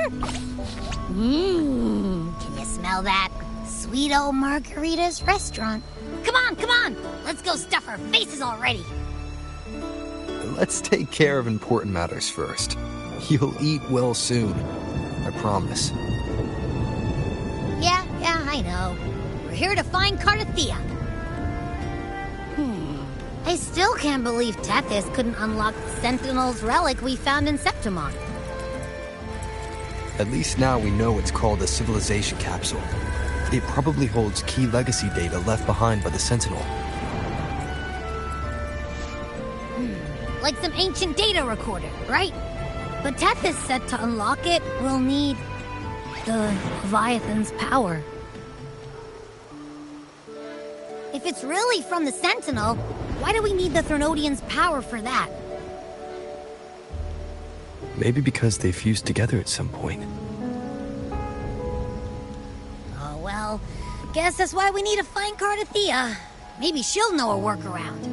Can you smell that? Sweet old Margarita's restaurant. Come on! Let's go stuff our faces already. Let's take care of important matters first. You'll eat well soon. I promise. Yeah, I know. We're here to find Cardathia. I still can't believe Tethys couldn't unlock the Sentinel's relic we found in Septimon. At least now we know it's called a civilization capsule. It probably holds key legacy data left behind by the Sentinel. Like some ancient data recorder, right? But Tethys said to unlock it, we'll need the Leviathan's power. If it's really from the Sentinel, why do we need the Threnodian's power for that? Maybe because they fused together at some point. Oh, well, guess that's why we need to find Cardathia. Maybe she'll know a workaround.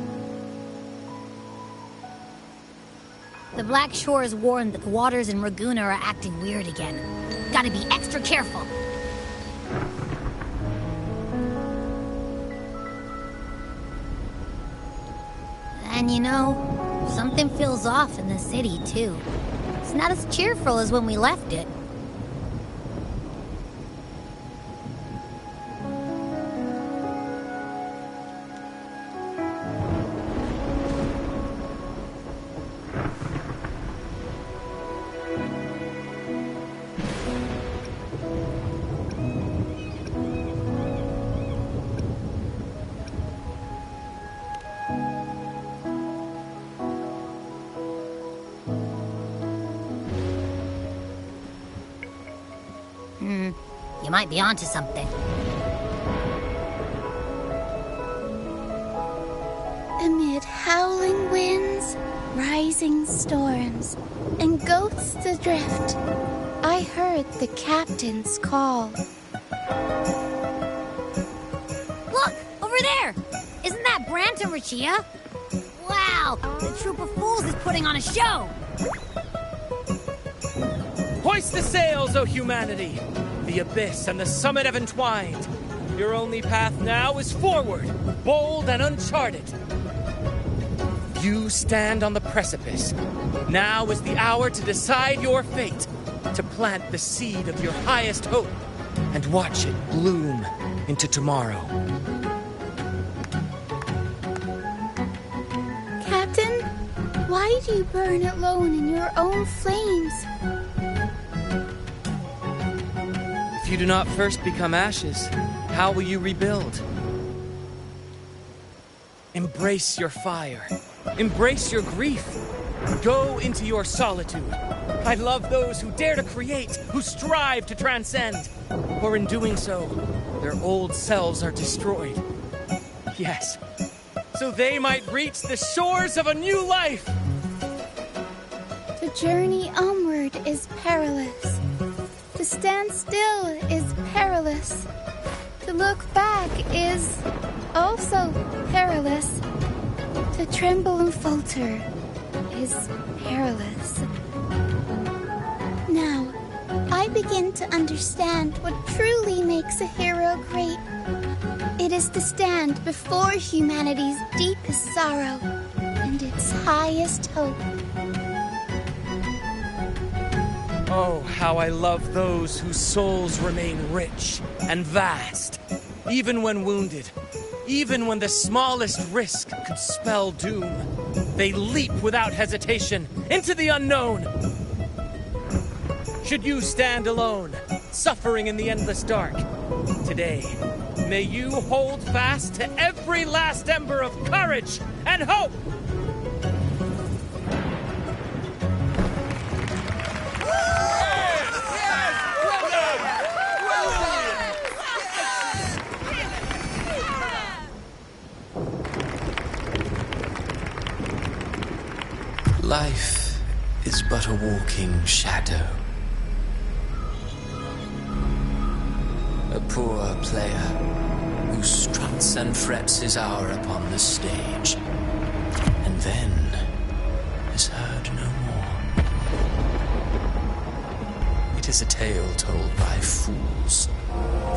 The Black Shore is warned that the waters in Raguna are acting weird again. Gotta be extra careful. And you know, something feels off in the city, too. It's not as cheerful as when we left it. You might be onto something. Amid howling winds, rising storms, and ghosts adrift, I heard the captain's call. Look! Over there! Isn't that Brant and Rachia? Wow! The troop of fools is putting on a show! Hoist the sails, O humanity! The abyss and the summit have entwined. Your only path now is forward, bold and uncharted. You stand on the precipice. Now is the hour to decide your fate, to plant the seed of your highest hope, and watch it bloom into tomorrow. Captain, why do you burn alone in your own flames? If you do not first become ashes, how will you rebuild? Embrace your fire. Embrace your grief. Go into your solitude. I love those who dare to create, who strive to transcend. For in doing so, their old selves are destroyed. Yes, so they might reach the shores of a new life. The journey onward is perilous. To stand still is perilous. To look back is also perilous. To tremble and falter is perilous. Now, I begin to understand what truly makes a hero great. It is to stand before humanity's deepest sorrow and its highest hope. Oh, how I love those whose souls remain rich and vast, even when wounded, even when the smallest risk could spell doom. They leap without hesitation into the unknown. Should you stand alone, suffering in the endless dark, today, may you hold fast to every last ember of courage and hope. Life is but a walking shadow. A poor player who struts and frets his hour upon the stage, and then is heard no more. It It is a tale told by fools,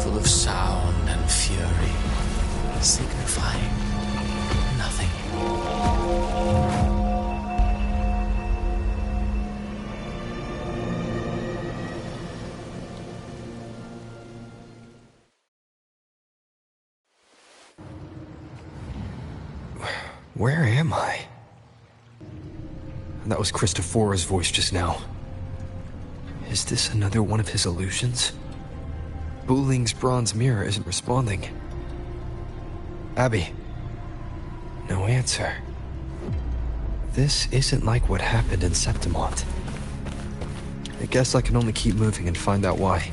full of sound and fury, signifying nothing. Where am I? That was Christophora's voice just now. Is this another one of his illusions? Buling's bronze mirror isn't responding. Abby. No answer. This isn't like what happened in Septimont. I guess I can only keep moving and find out why.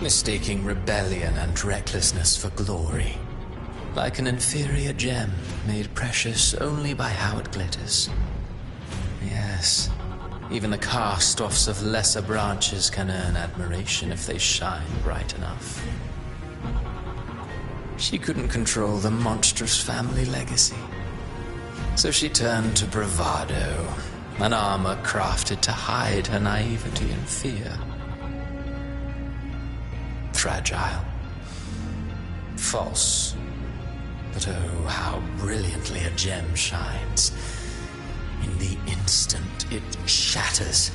Mistaking rebellion and recklessness for glory, like an inferior gem made precious only by how it glitters. Yes, even the cast-offs of lesser branches can earn admiration if they shine bright enough. She couldn't control the monstrous family legacy, so she turned to bravado, an armor crafted to hide her naivety and fear. Fragile, false, but oh, how brilliantly a gem shines. In the instant it shatters.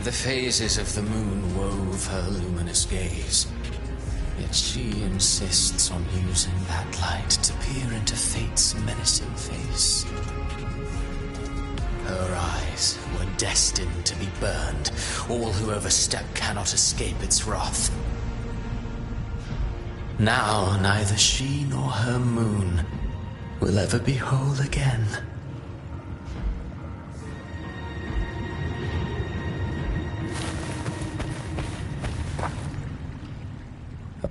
The phases of the moon wove her luminous gaze. Yet she insists on using that light to peer into fate's menacing face. Her eyes were destined to be burned. All who overstep cannot escape its wrath. Now neither she nor her moon will ever be whole again.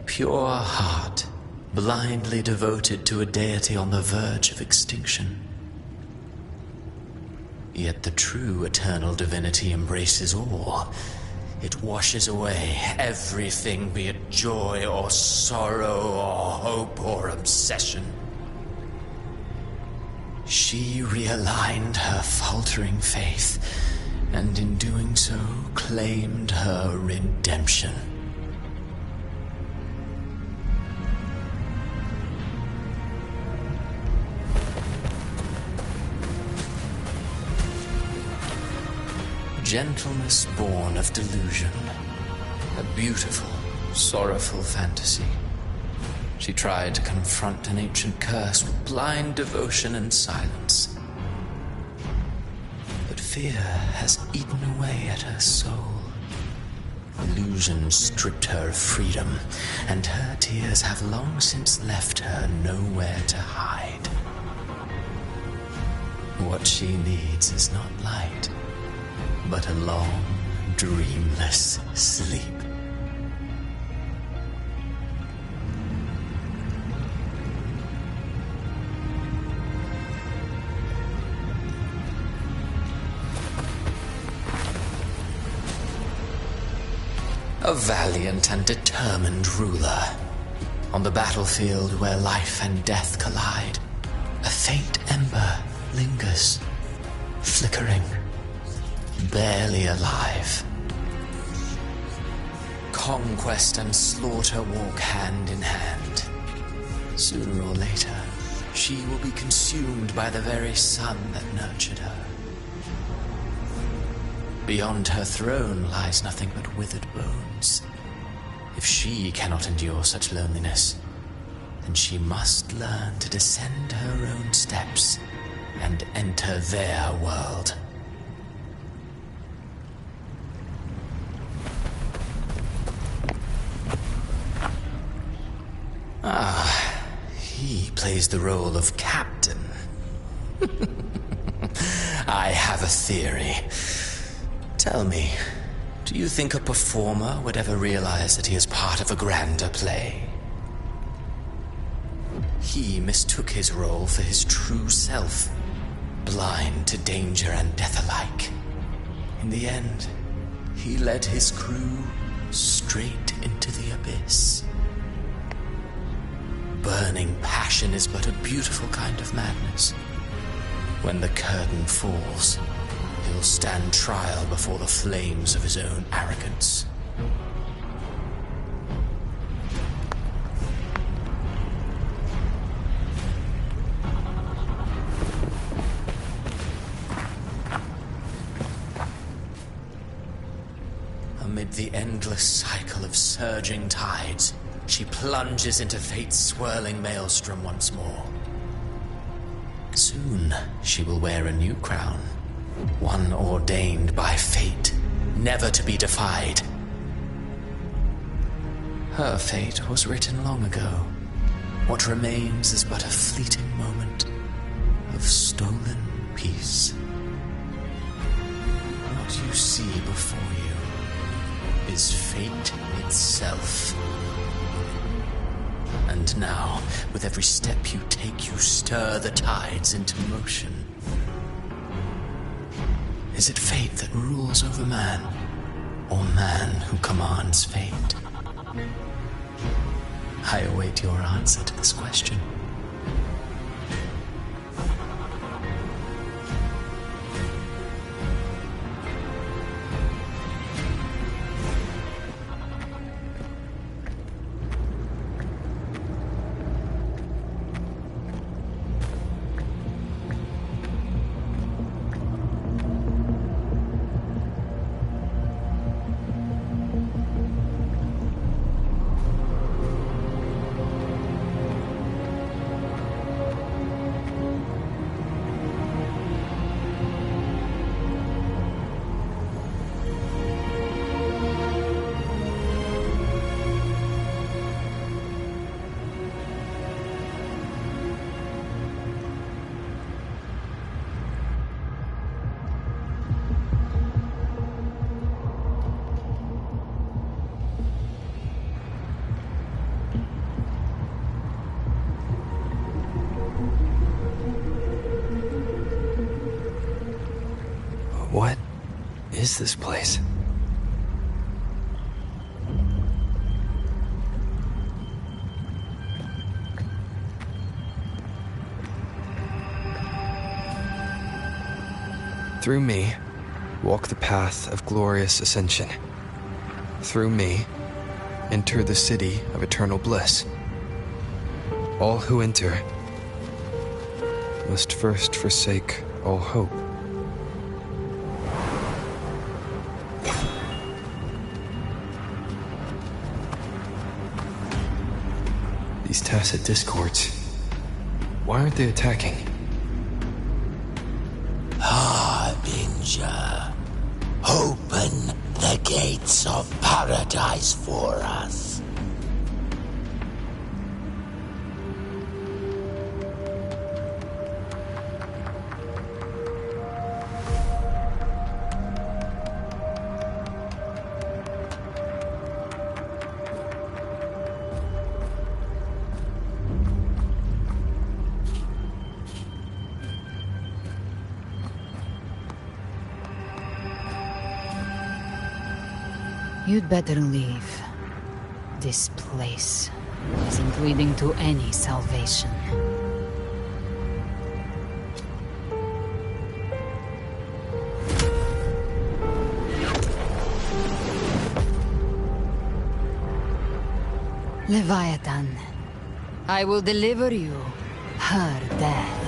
Pure heart, blindly devoted to a deity on the verge of extinction. Yet the true eternal divinity embraces all. It washes away everything, be it joy or sorrow or hope or obsession. She realigned her faltering faith, and in doing so claimed her redemption. Gentleness born of delusion, a beautiful, sorrowful fantasy. She tried to confront an ancient curse with blind devotion and silence. But fear has eaten away at her soul. Illusion stripped her of freedom, and her tears have long since left her nowhere to hide. What she needs is not light, but a long, dreamless sleep. A valiant and determined ruler. On the battlefield where life and death collide, a faint ember lingers, flickering, barely alive. Conquest and slaughter walk hand in hand. Sooner or later, she will be consumed by the very sun that nurtured her. Beyond her throne lies nothing but withered bones. If she cannot endure such loneliness, then she must learn to descend her own steps and enter their world. He plays the role of captain. I have a theory. Tell me, do you think a performer would ever realize that he is part of a grander play? He mistook his role for his true self, blind to danger and death alike. In the end, he led his crew straight into the abyss. Burning passion is but a beautiful kind of madness. When the curtain falls, he'll stand trial before the flames of his own arrogance. Amid the endless cycle of surging tides, she plunges into fate's swirling maelstrom once more. Soon, she will wear a new crown, one ordained by fate, never to be defied. Her fate was written long ago. What remains is but a fleeting moment of stolen peace. What you see before you is fate itself. And now, with every step you take, you stir the tides into motion. Is it fate that rules over man, or man who commands fate? I await your answer to this question. What is this place? Through me, walk the path of glorious ascension. Through me, enter the city of eternal bliss. All who enter must first forsake all hope. These tacit discords, why aren't they attacking? Harbinger, open the gates of paradise for us. You'd better leave. This place isn't leading to any salvation. Leviathan, I will deliver you her death.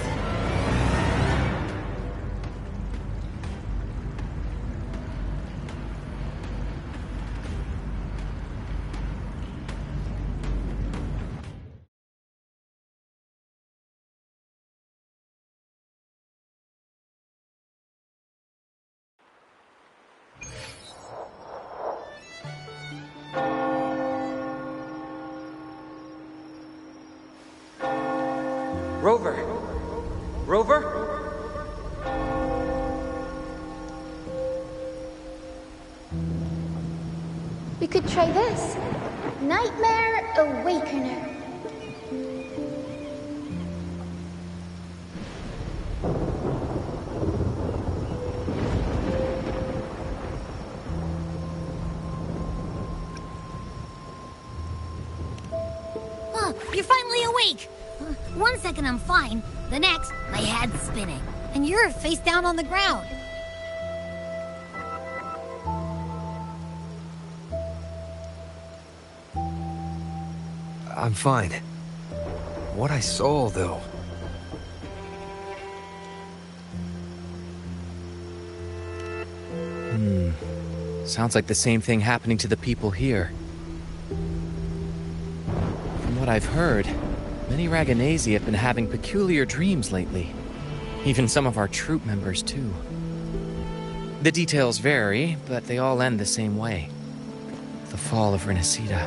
Rover! Rover? We could try this. Nightmare Awakener. awake! 1 second I'm fine, the next, my head's spinning. And you're face down on the ground. I'm fine. What I saw, though... Sounds like the same thing happening to the people here. From what I've heard, many Raganesi have been having peculiar dreams lately. Even some of our troop members, too. The details vary, but they all end the same way. The fall of Rinascita.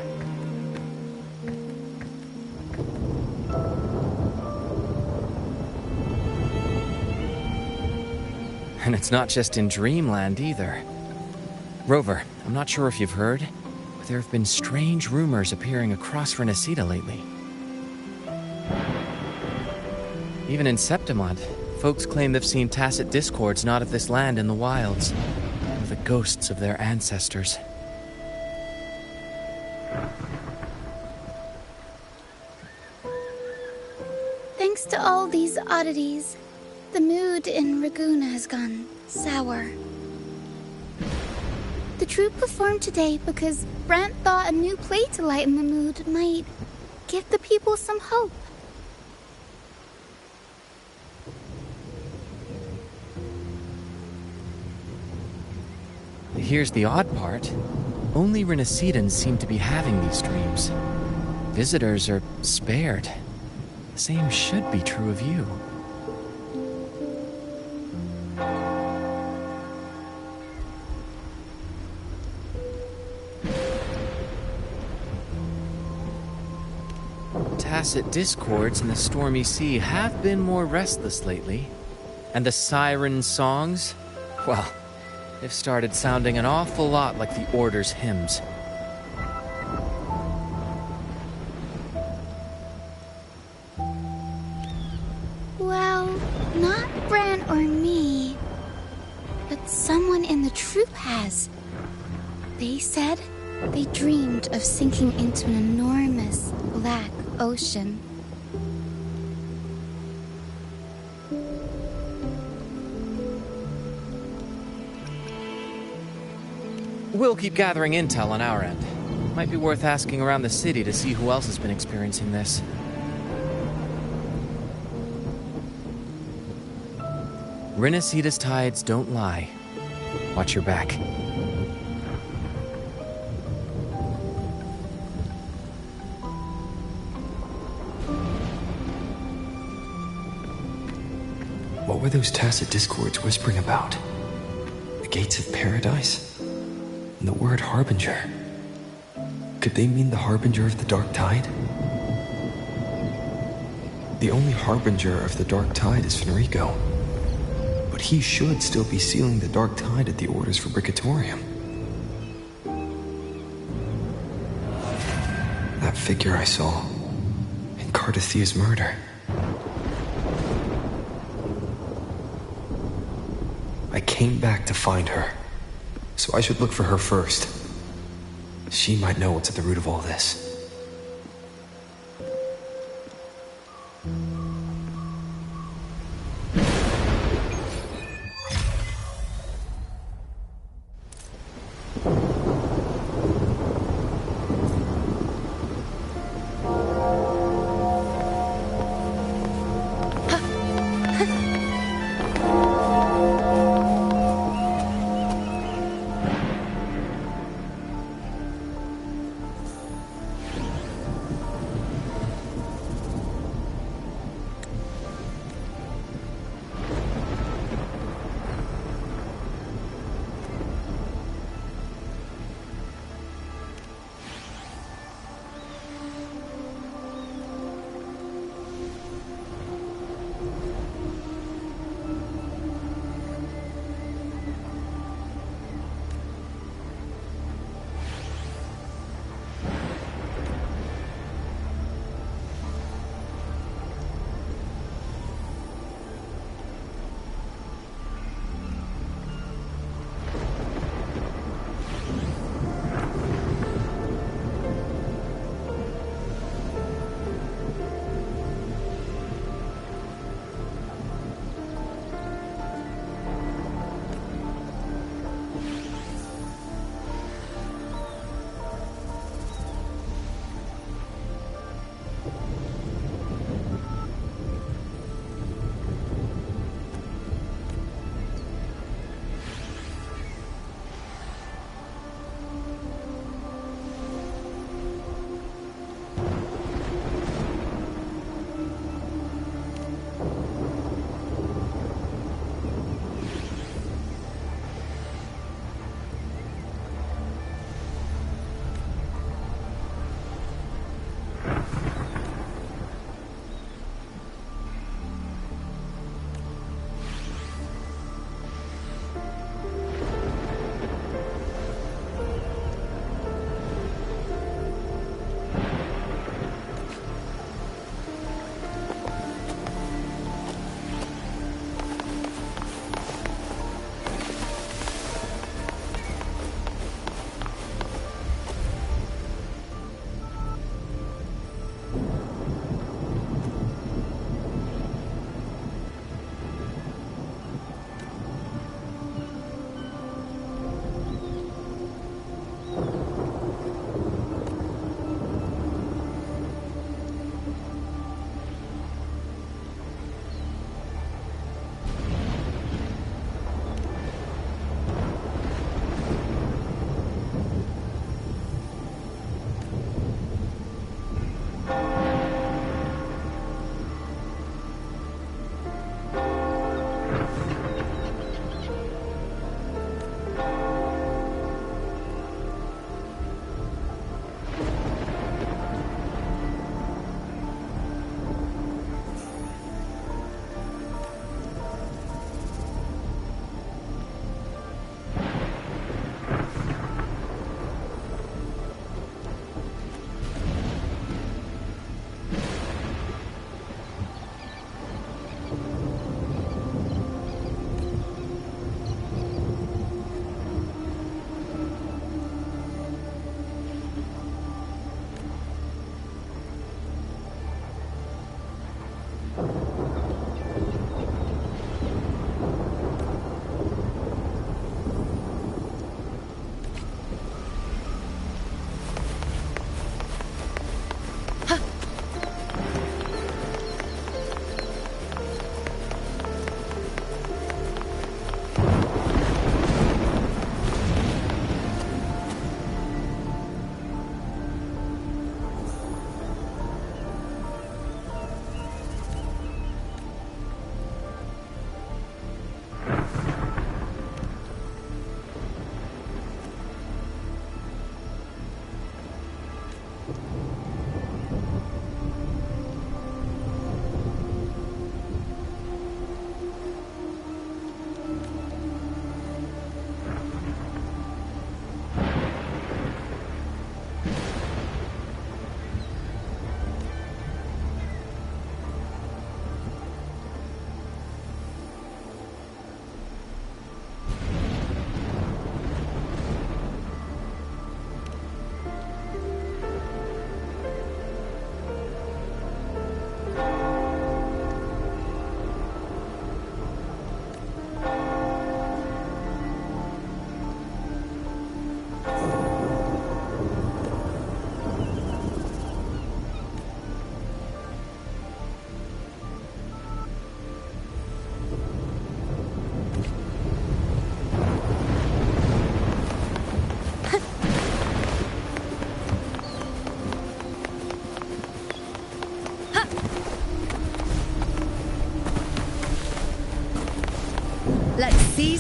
And it's not just in Dreamland, either. Rover, I'm not sure if you've heard, but there have been strange rumors appearing across Rinascita lately. Even in Septimont, folks claim they've seen tacit discords not of this land in the wilds, or the ghosts of their ancestors. Thanks to all these oddities, the mood in Raguna has gone sour. The troupe performed today because Brant thought a new play to lighten the mood might give the people some hope. Here's the odd part. Only Rinascitans seem to be having these dreams. Visitors are spared. The same should be true of you. Tacit discords in the stormy sea have been more restless lately. And the siren songs, well, they've started sounding an awful lot like the Order's hymns. Well, not Bran or me, but someone in the troupe has. They said they dreamed of sinking into an enormous black ocean. We'll keep gathering intel on our end. Might be worth asking around the city to see who else has been experiencing this. Rinascita's tides don't lie. Watch your back. What were those tacit discords whispering about? The gates of paradise? And the word harbinger? Could they mean the harbinger of the dark tide? The only harbinger of the dark tide is Fenrico. But he should still be sealing the dark tide at the orders for Brigatorium. That figure I saw in Cardathia's murder. I came back to find her, so I should look for her first. She might know what's at the root of all this.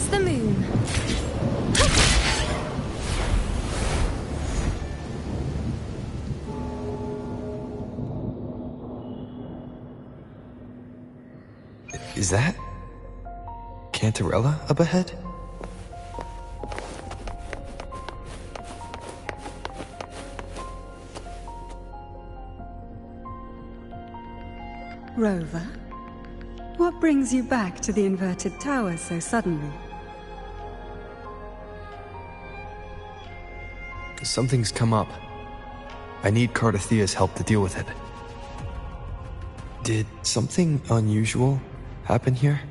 the moon. Is that Cantarella up ahead? Rover, what brings you back to the inverted tower so suddenly? Something's come up. I need Cardathia's help to deal with it. Did something unusual happen here?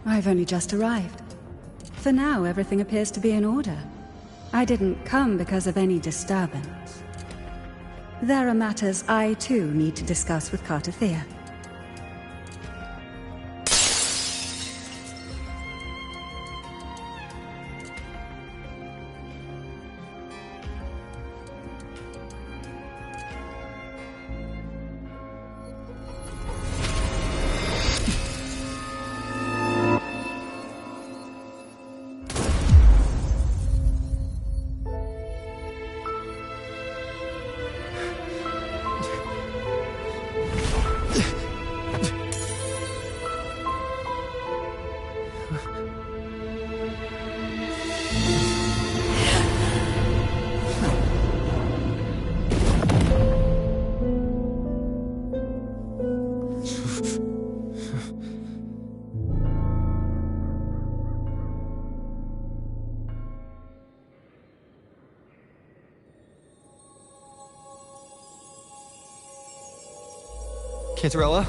I've only just arrived. For now, everything appears to be in order. I didn't come because of any disturbance. There are matters I, too, need to discuss with Cardathia. Cantarella?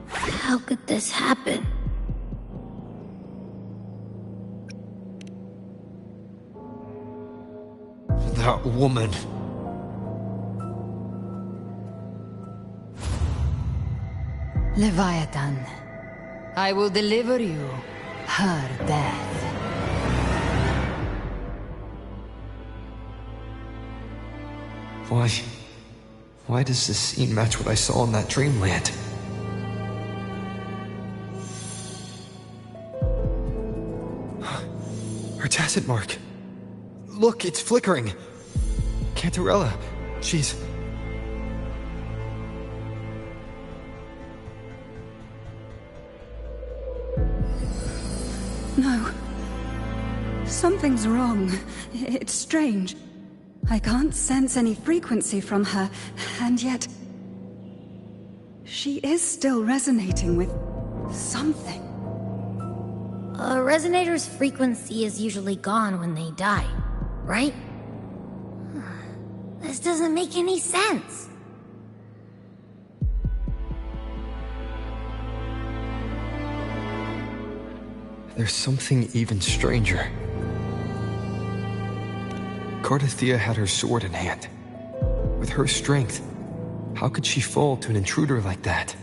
How could this happen? That woman. Leviathan, I will deliver you her death. Why does this scene match what I saw in that dreamland? Her tacit mark. Look, it's flickering. Cantarella, she's... No. Something's wrong. It's strange. I can't sense any frequency from her, and yet... she is still resonating with... something. A resonator's frequency is usually gone when they die, right? This doesn't make any sense. There's something even stranger. Cardathia had her sword in hand. With her strength, how could she fall to an intruder like that?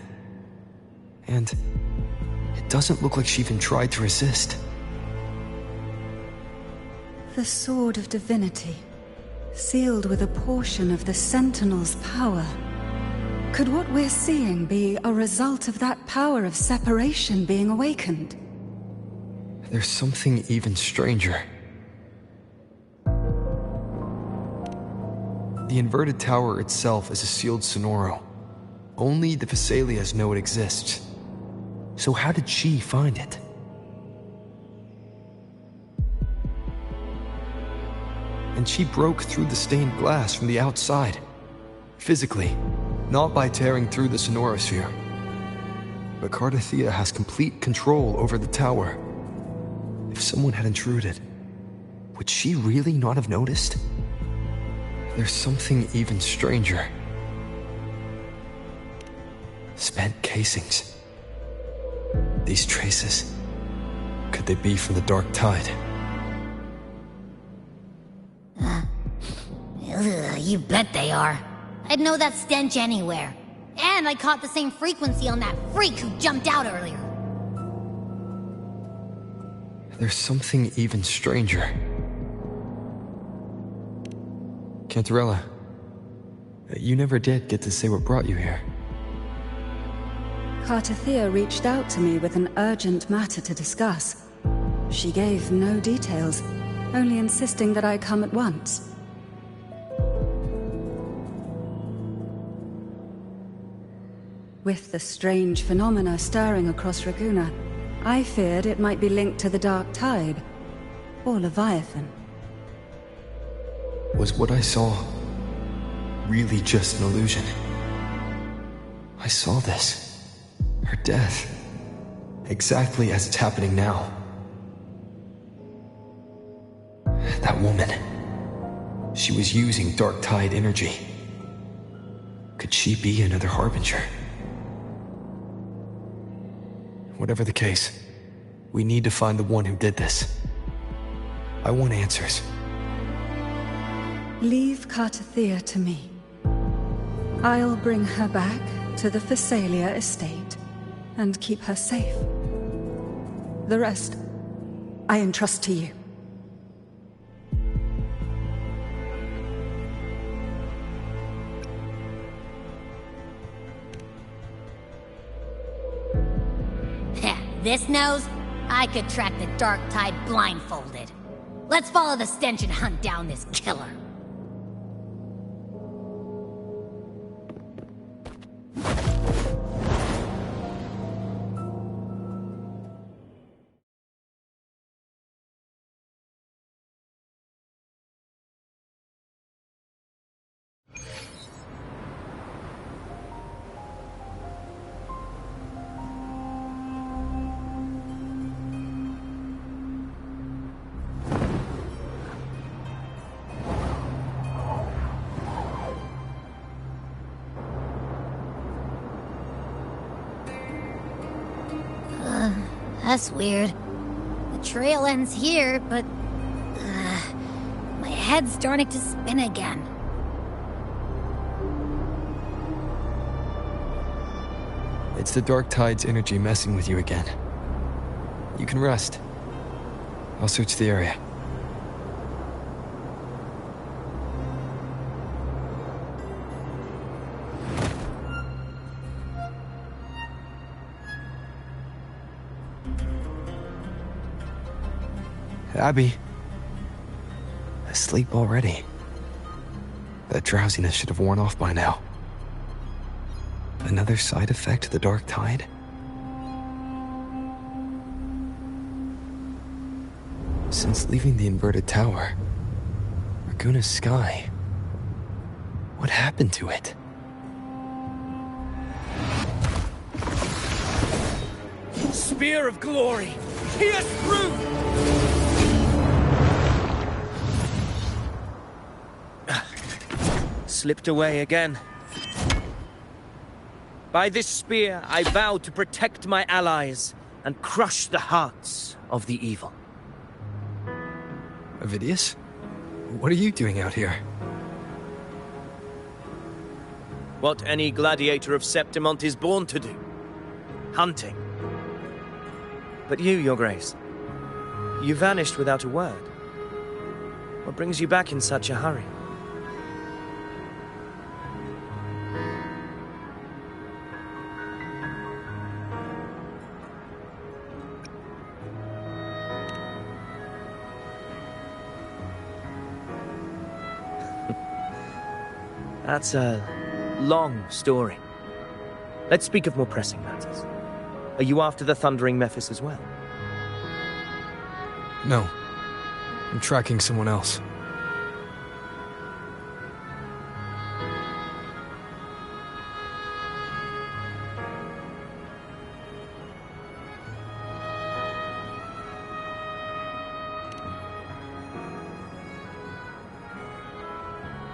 And it doesn't look like she even tried to resist. The Sword of Divinity, sealed with a portion of the Sentinel's power. Could what we're seeing be a result of that power of separation being awakened? There's something even stranger. The inverted tower itself is a sealed sonoro. Only the Vesalias know it exists. So how did she find it? And she broke through the stained glass from the outside. Physically, not by tearing through the sonorosphere. But Cardathia has complete control over the tower. If someone had intruded, would she really not have noticed? There's something even stranger. Spent casings. These traces, could they be from the Dark Tide? You bet they are. I'd know that stench anywhere. And I caught the same frequency on that freak who jumped out earlier. There's something even stranger. Cantarella, you never did get to say what brought you here. Cartathea reached out to me with an urgent matter to discuss. She gave no details, only insisting that I come at once. With the strange phenomena stirring across Raguna, I feared it might be linked to the Dark Tide, or Leviathan. Was what I saw really just an illusion? I saw this. Her death. Exactly as it's happening now. That woman. She was using Dark Tide energy. Could she be another Harbinger? Whatever the case, we need to find the one who did this. I want answers. Leave Cartathea to me. I'll bring her back to the Phasalia estate and keep her safe. The rest, I entrust to you. This nose? I could track the Dark Tide blindfolded. Let's follow the stench and hunt down this killer. That's weird. The trail ends here, but... my head's starting to spin again. It's the Dark Tide's energy messing with you again. You can rest. I'll search the area. Abby. Asleep already. That drowsiness should have worn off by now. Another side effect of the Dark Tide? Since leaving the inverted tower, Raguna's sky... what happened to it? Spear of glory! Pierce through! Slipped away again. By this spear, I vow to protect my allies and crush the hearts of the evil. Avidius? What are you doing out here? What any gladiator of Septimont is born to do. Hunting. But you, Your Grace, you vanished without a word. What brings you back in such a hurry? That's a long story. Let's speak of more pressing matters. Are you after the Thundering Mephis as well? No. I'm tracking someone else.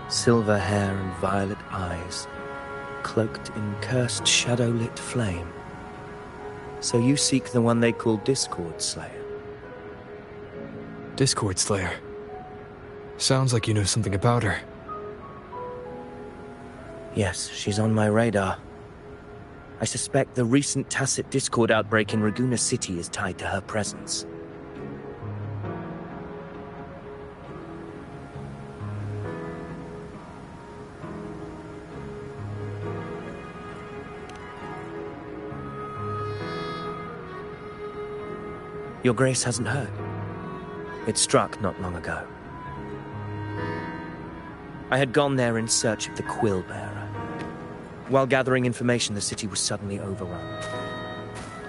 Silver hair and violet eyes, cloaked in cursed shadow-lit flame. So you seek the one they call Discord Slayer. Discord Slayer. Sounds like you know something about her. Yes, she's on my radar. I suspect the recent tacit Discord outbreak in Raguna City is tied to her presence. Your Grace hasn't heard. It struck not long ago. I had gone there in search of the Quill Bearer. While gathering information, the city was suddenly overrun.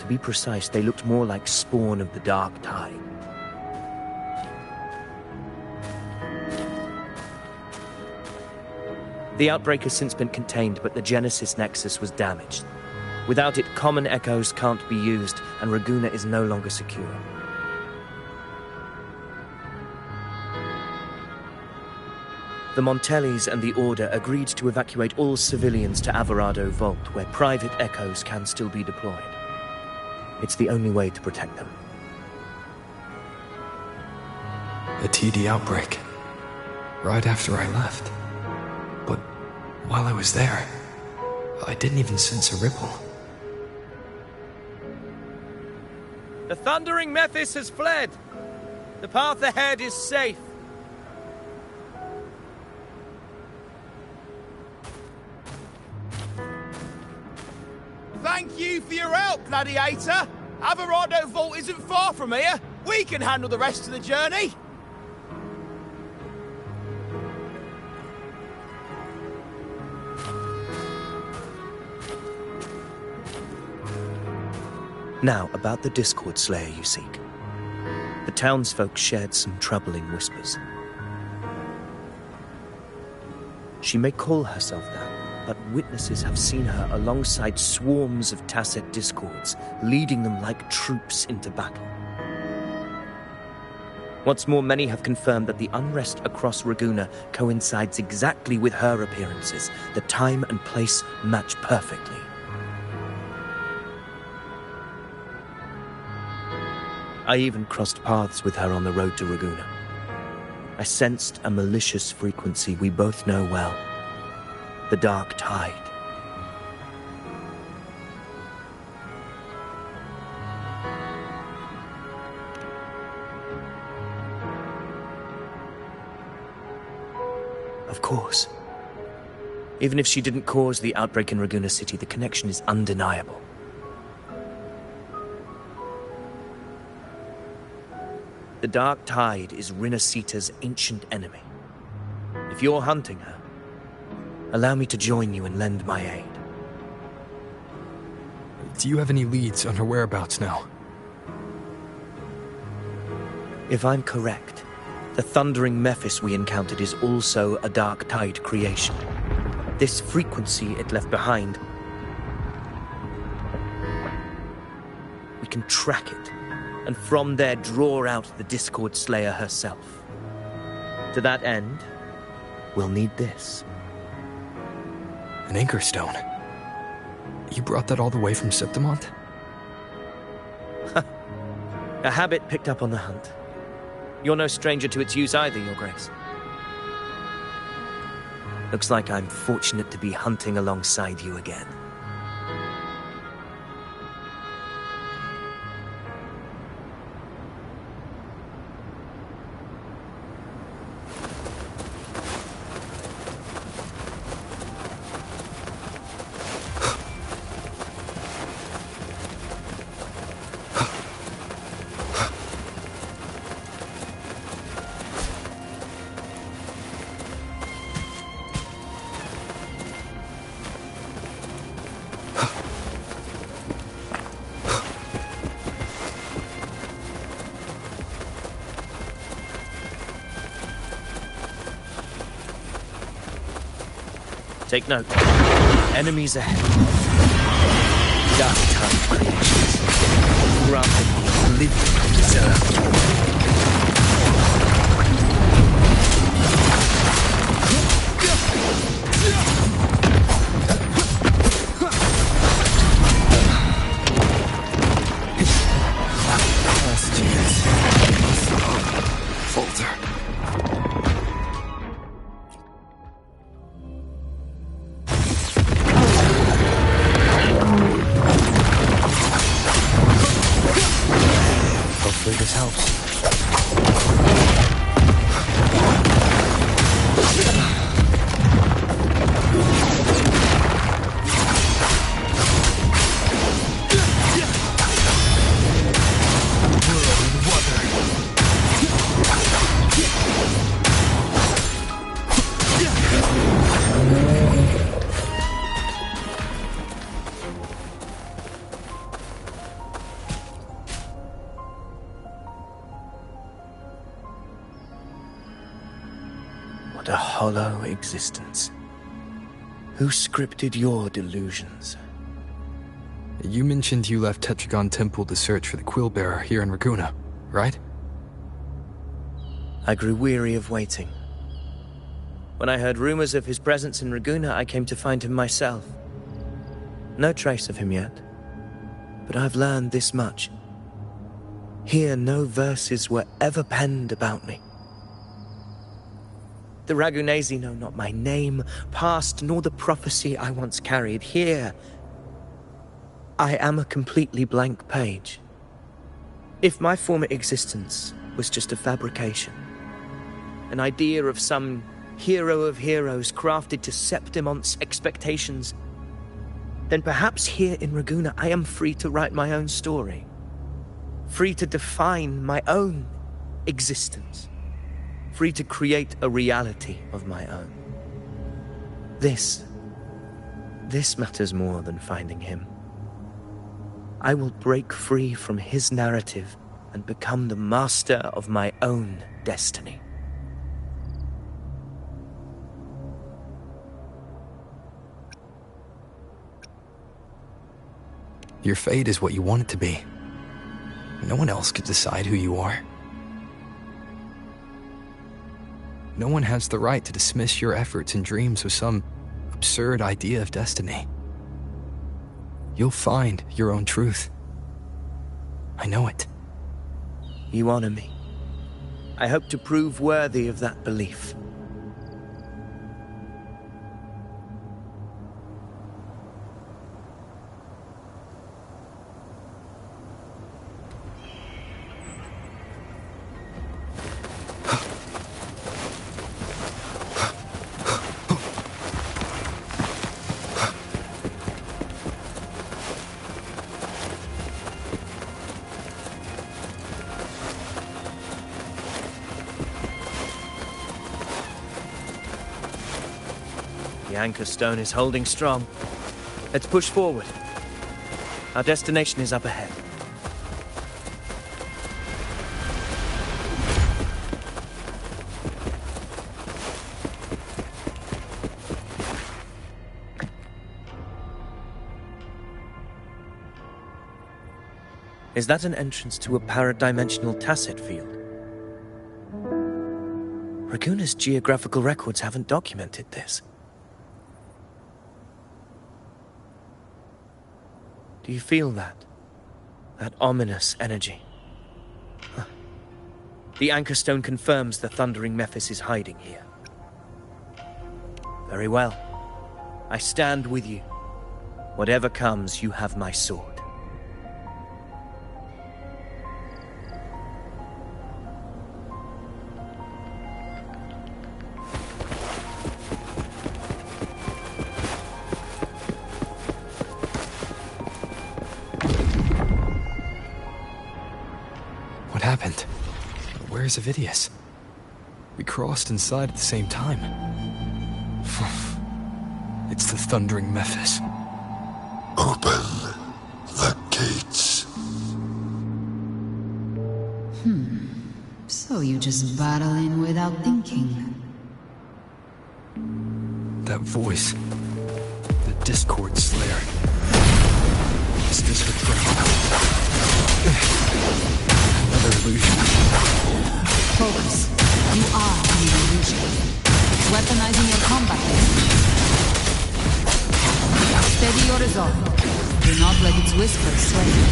To be precise, they looked more like spawn of the Dark Tide. The outbreak has since been contained, but the Genesis Nexus was damaged. Without it, common echoes can't be used, and Raguna is no longer secure. The Montellis and the Order agreed to evacuate all civilians to Alvarado Vault, where private echoes can still be deployed. It's the only way to protect them. A TD outbreak. Right after I left. But while I was there, I didn't even sense a ripple. The thundering Mephis has fled. The path ahead is safe. Thank you for your help, Gladiator. Alvarado Vault isn't far from here. We can handle the rest of the journey. Now, about the Discord Slayer you seek. The townsfolk shared some troubling whispers. She may call herself that, but witnesses have seen her alongside swarms of Tacet Discords, leading them like troops into battle. What's more, many have confirmed that the unrest across Raguna coincides exactly with her appearances. The time and place match perfectly. I even crossed paths with her on the road to Raguna. I sensed a malicious frequency we both know well. The Dark Tide. Of course. Even if she didn't cause the outbreak in Raguna City, the connection is undeniable. The Dark Tide is Rinascita's ancient enemy. If you're hunting her, allow me to join you and lend my aid. Do you have any leads on her whereabouts now? If I'm correct, the thundering Mephis we encountered is also a Dark Tide creation. This frequency it left behind, we can track it, and from there draw out the Discord Slayer herself. To that end, we'll need this. An anchor stone? You brought that all the way from Septimont? A habit picked up on the hunt. You're no stranger to its use either, Your Grace. Looks like I'm fortunate to be hunting alongside you again. Take note. Enemies ahead. Dark Tide creations. Granted the oblivion deserved. This helps. What a hollow existence. Who scripted your delusions? You mentioned you left Tetragon Temple to search for the Quill Bearer here in Raguna, right? I grew weary of waiting. When I heard rumors of his presence in Raguna, I came to find him myself. No trace of him yet, but I've learned this much. Here, no verses were ever penned about me. The Ragunesi know not my name, past, nor the prophecy I once carried. Here, I am a completely blank page. If my former existence was just a fabrication, an idea of some hero of heroes crafted to Septimont's expectations, then perhaps here in Raguna I am free to write my own story. Free to define my own existence. Free to create a reality of my own. This matters more than finding him. I will break free from his narrative and become the master of my own destiny. Your fate is what you want it to be. No one else could decide who you are. No one has the right to dismiss your efforts and dreams with some absurd idea of destiny. You'll find your own truth. I know it. You honor me. I hope to prove worthy of that belief. The anchor stone is holding strong. Let's push forward. Our destination is up ahead. Is that an entrance to a paradimensional tacit field? Raguna's geographical records haven't documented this. Do you feel that? That ominous energy? Huh. The anchor stone confirms the thundering Mephis is hiding here. Very well. I stand with you. Whatever comes, you have my sword. What happened? Where's Avidius? We crossed inside at the same time. It's the thundering Mephis. Open the gates. So you just barrel in without thinking. That voice. The Discord Slayer. Is this her threat? Another illusion. Focus. You are an illusion. Weaponizing your combat. Steady your resolve. Do not let its whispers sway you.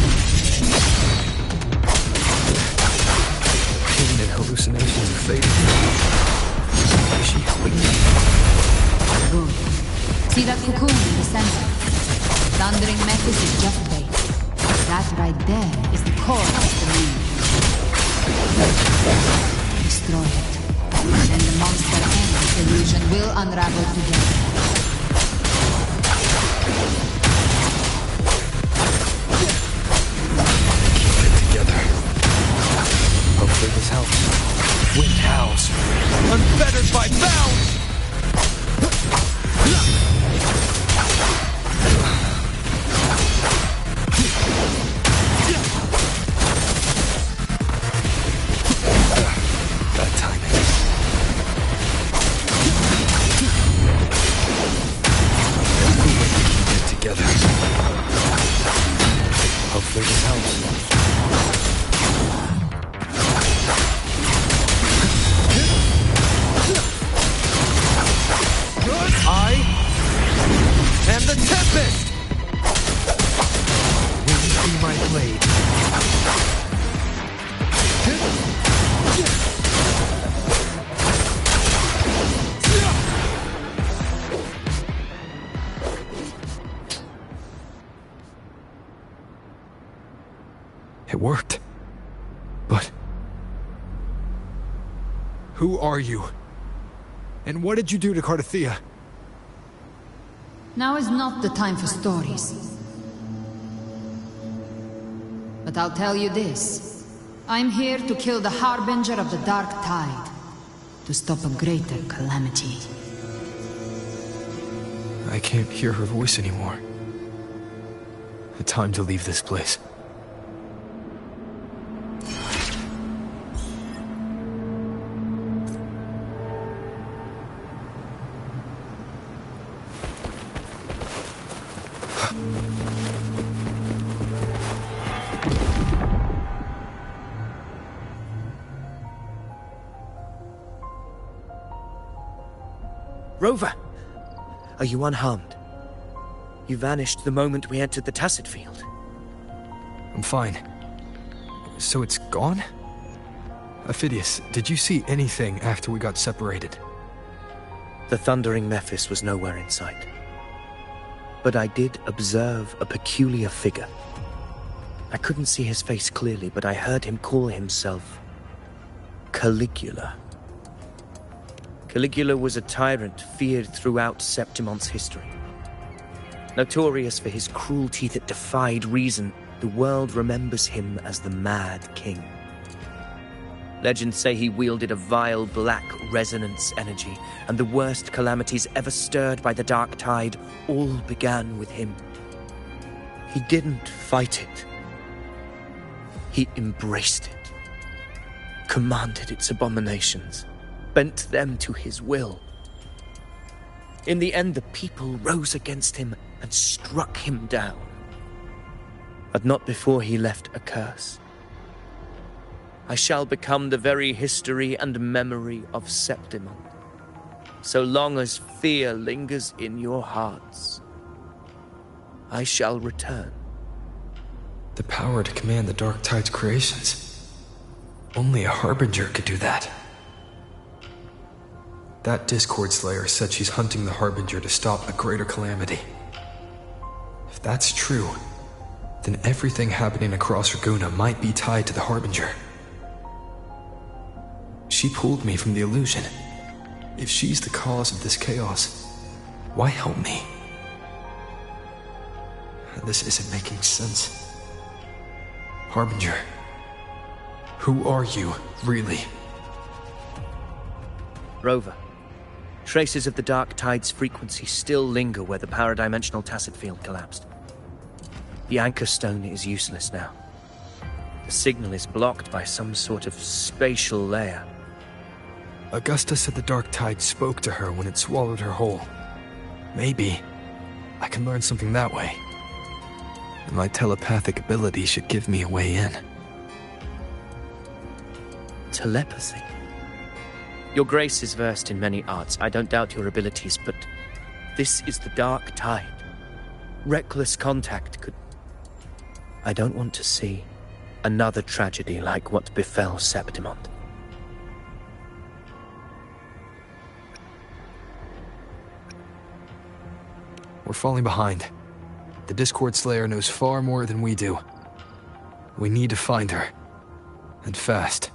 Pain and hallucinations are fading. Is she helping me? Good. See that cocoon in the center? Thundering Mephis is just bait. That right there is the core of the meaning. Destroy it. And the monster and its illusion will unravel together. Keep it together. Hopefully this helps. Wind howls. Unfettered by bounds! It worked. But... who are you? And what did you do to Cardathia? Now is not the time for stories. But I'll tell you this. I'm here to kill the Harbinger of the Dark Tide. To stop a greater calamity. I can't hear her voice anymore. Time to leave this place. Rover! Are you unharmed? You vanished the moment we entered the Tacet Field. I'm fine. So it's gone? Ophidius, did you see anything after we got separated? The thundering Mephis was nowhere in sight. But I did observe a peculiar figure. I couldn't see his face clearly, but I heard him call himself Caligula. Caligula was a tyrant feared throughout Septimon's history. Notorious for his cruelty that defied reason, the world remembers him as the Mad King. Legends say he wielded a vile black resonance energy, and the worst calamities ever stirred by the Dark Tide all began with him. He didn't fight it. He embraced it, commanded its abominations, bent them to his will. In the end, the people rose against him and struck him down. But not before he left a curse. I shall become the very history and memory of Septimon. So long as fear lingers in your hearts, I shall return. The power to command the Dark Tide's creations. Only a Harbinger could do that. That Discord Slayer said she's hunting the Harbinger to stop a greater calamity. If that's true, then everything happening across Raguna might be tied to the Harbinger. She pulled me from the illusion. If she's the cause of this chaos, why help me? This isn't making sense. Harbinger, who are you, really? Rover, traces of the Dark Tide's frequency still linger where the paradimensional Tacet Field collapsed. The anchor stone is useless now. The signal is blocked by some sort of spatial layer. Augusta said the Dark Tide spoke to her when it swallowed her whole. Maybe I can learn something that way. My telepathic ability should give me a way in. Telepathy? Your Grace is versed in many arts. I don't doubt your abilities, but this is the Dark Tide. Reckless contact could... I don't want to see another tragedy like what befell Septimon. We're falling behind. The Discord Slayer knows far more than we do. We need to find her. And fast.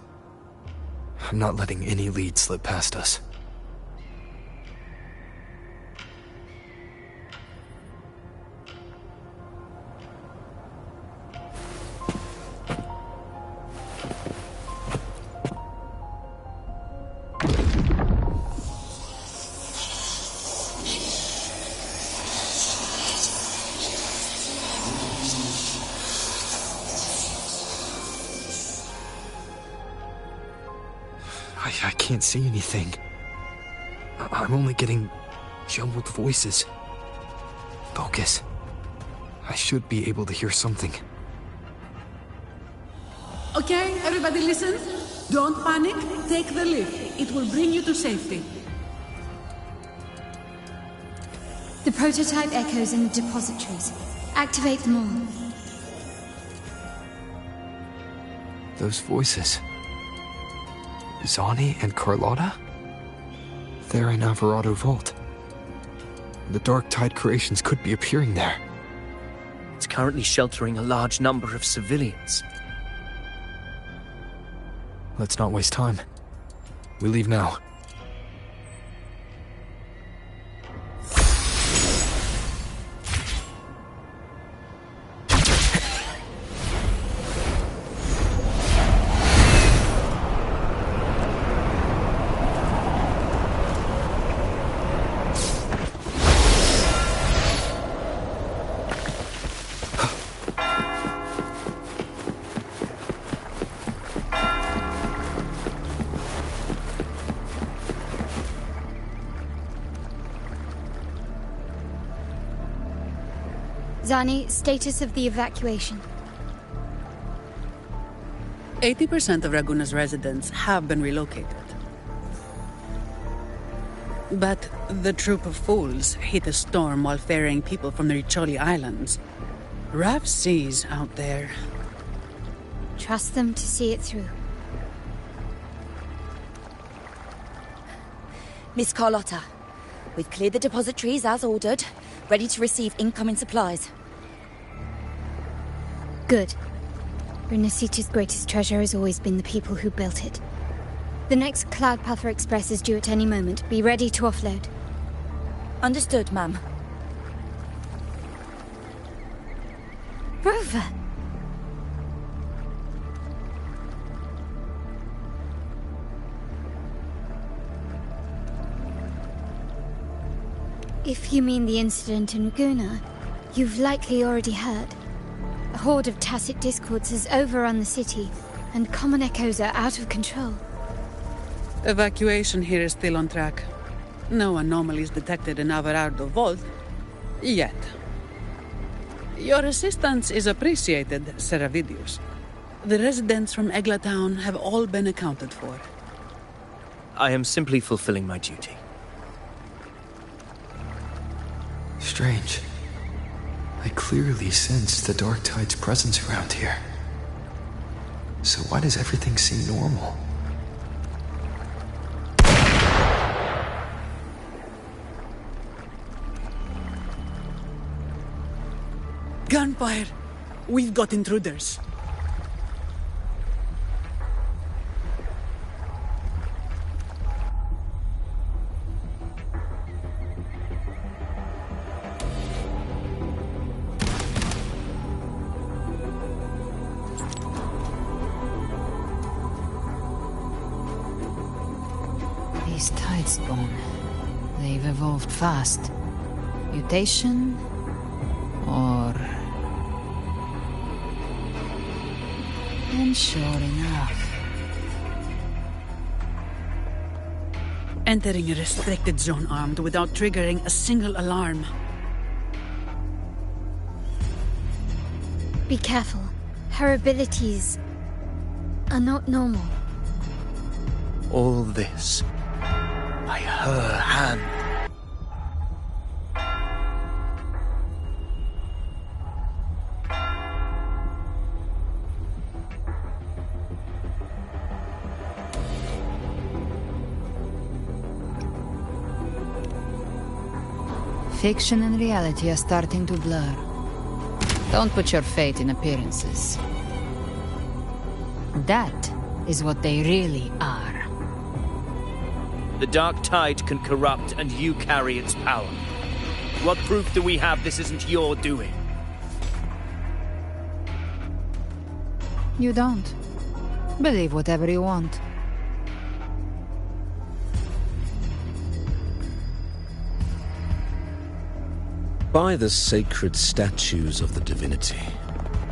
I'm not letting any lead slip past us. I can't see anything. I'm only getting jumbled voices. Focus. I should be able to hear something. Okay, everybody listen. Don't panic. Take the lift. It will bring you to safety. The prototype echoes in the depositories. Activate them all. Those voices. Zani and Carlotta? They're in Alvarado Vault. The Dark Tide creations could be appearing there. It's currently sheltering a large number of civilians. let's not waste time. We leave now. Zani, status of the evacuation. 80% of Raguna's residents have been relocated. But the troop of fools hit a storm while ferrying people from the Riccioli Islands. Rough seas out there. Trust them to see it through. Miss Carlotta, we've cleared the depositories as ordered, ready to receive incoming supplies. Good. Rinascita's greatest treasure has always been the people who built it. The next Cloudpather Express is due at any moment. Be ready to offload. Understood, ma'am. Rover! If you mean the incident in Raguna, you've likely already heard. A horde of tacit discords has overrun the city, and common echoes are out of control. Evacuation here is still on track. No anomalies detected in Averardo Vault. Yet. Your assistance is appreciated, Seravidius. The residents from Egla Town have all been accounted for. I am simply fulfilling my duty. Strange. I clearly sense the Dark Tide's presence around here. So why does everything seem normal? Gunfire! We've got intruders. These Tidespawn, they've evolved fast. Mutation? Or... And sure enough... Entering a restricted zone armed without triggering a single alarm. Be careful. Her abilities are not normal. All this by her hand. Fiction and reality are starting to blur. Don't put your faith in appearances. That is what they really are. The Dark Tide can corrupt, and you carry its power. What proof do we have this isn't your doing? You don't. Believe whatever you want. By the sacred statues of the divinity,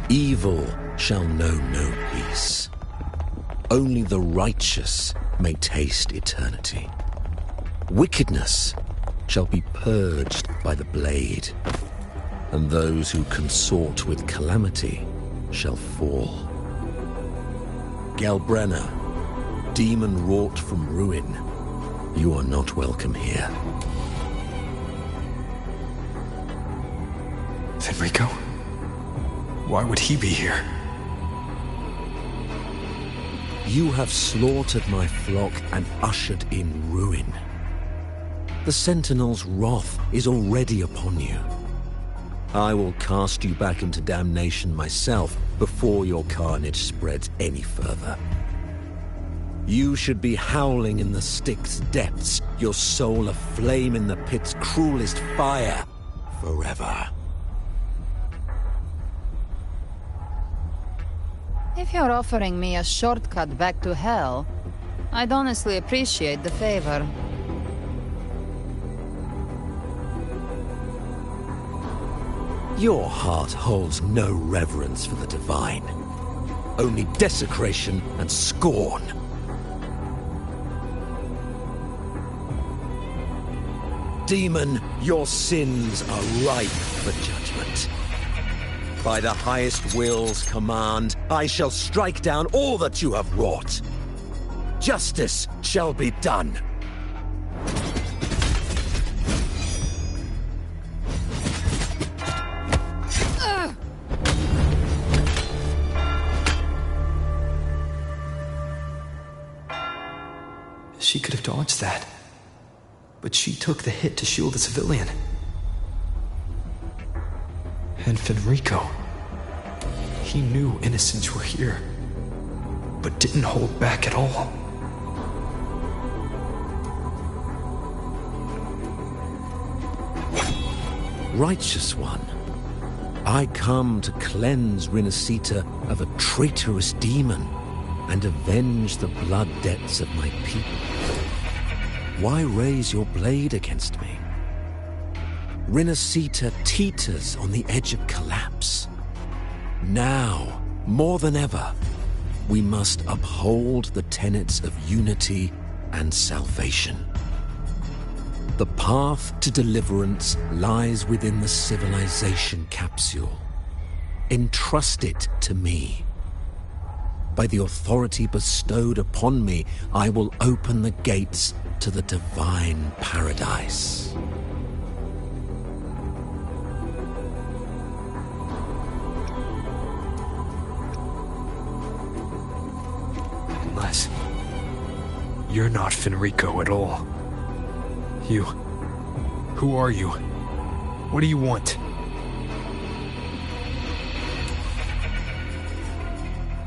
evil shall know no peace. Only the righteous may taste eternity. Wickedness shall be purged by the blade, and those who consort with calamity shall fall. Galbrenna, demon wrought from ruin, you are not welcome here. Enrico? Why would he be here? You have slaughtered my flock and ushered in ruin. The Sentinel's wrath is already upon you. I will cast you back into damnation myself before your carnage spreads any further. You should be howling in the Styx's depths, your soul aflame in the pit's cruelest fire, forever. If you're offering me a shortcut back to hell, I'd honestly appreciate the favor. Your heart holds no reverence for the divine. Only desecration and scorn. Demon, your sins are ripe for judgment. By the highest will's command, I shall strike down all that you have wrought. Justice shall be done. She could have dodged that. But she took the hit to shield a civilian. And Fenrico. He knew innocents were here, but didn't hold back at all. Righteous one, I come to cleanse Rinascita of a traitorous demon and avenge the blood debts of my people. Why raise your blade against me? Rinascita teeters on the edge of collapse. Now, more than ever, we must uphold the tenets of unity and salvation. The path to deliverance lies within the civilization capsule. Entrust it to me. By the authority bestowed upon me, I will open the gates to the divine paradise. Unless you're not Fenrico at all. Who are you? What do you want?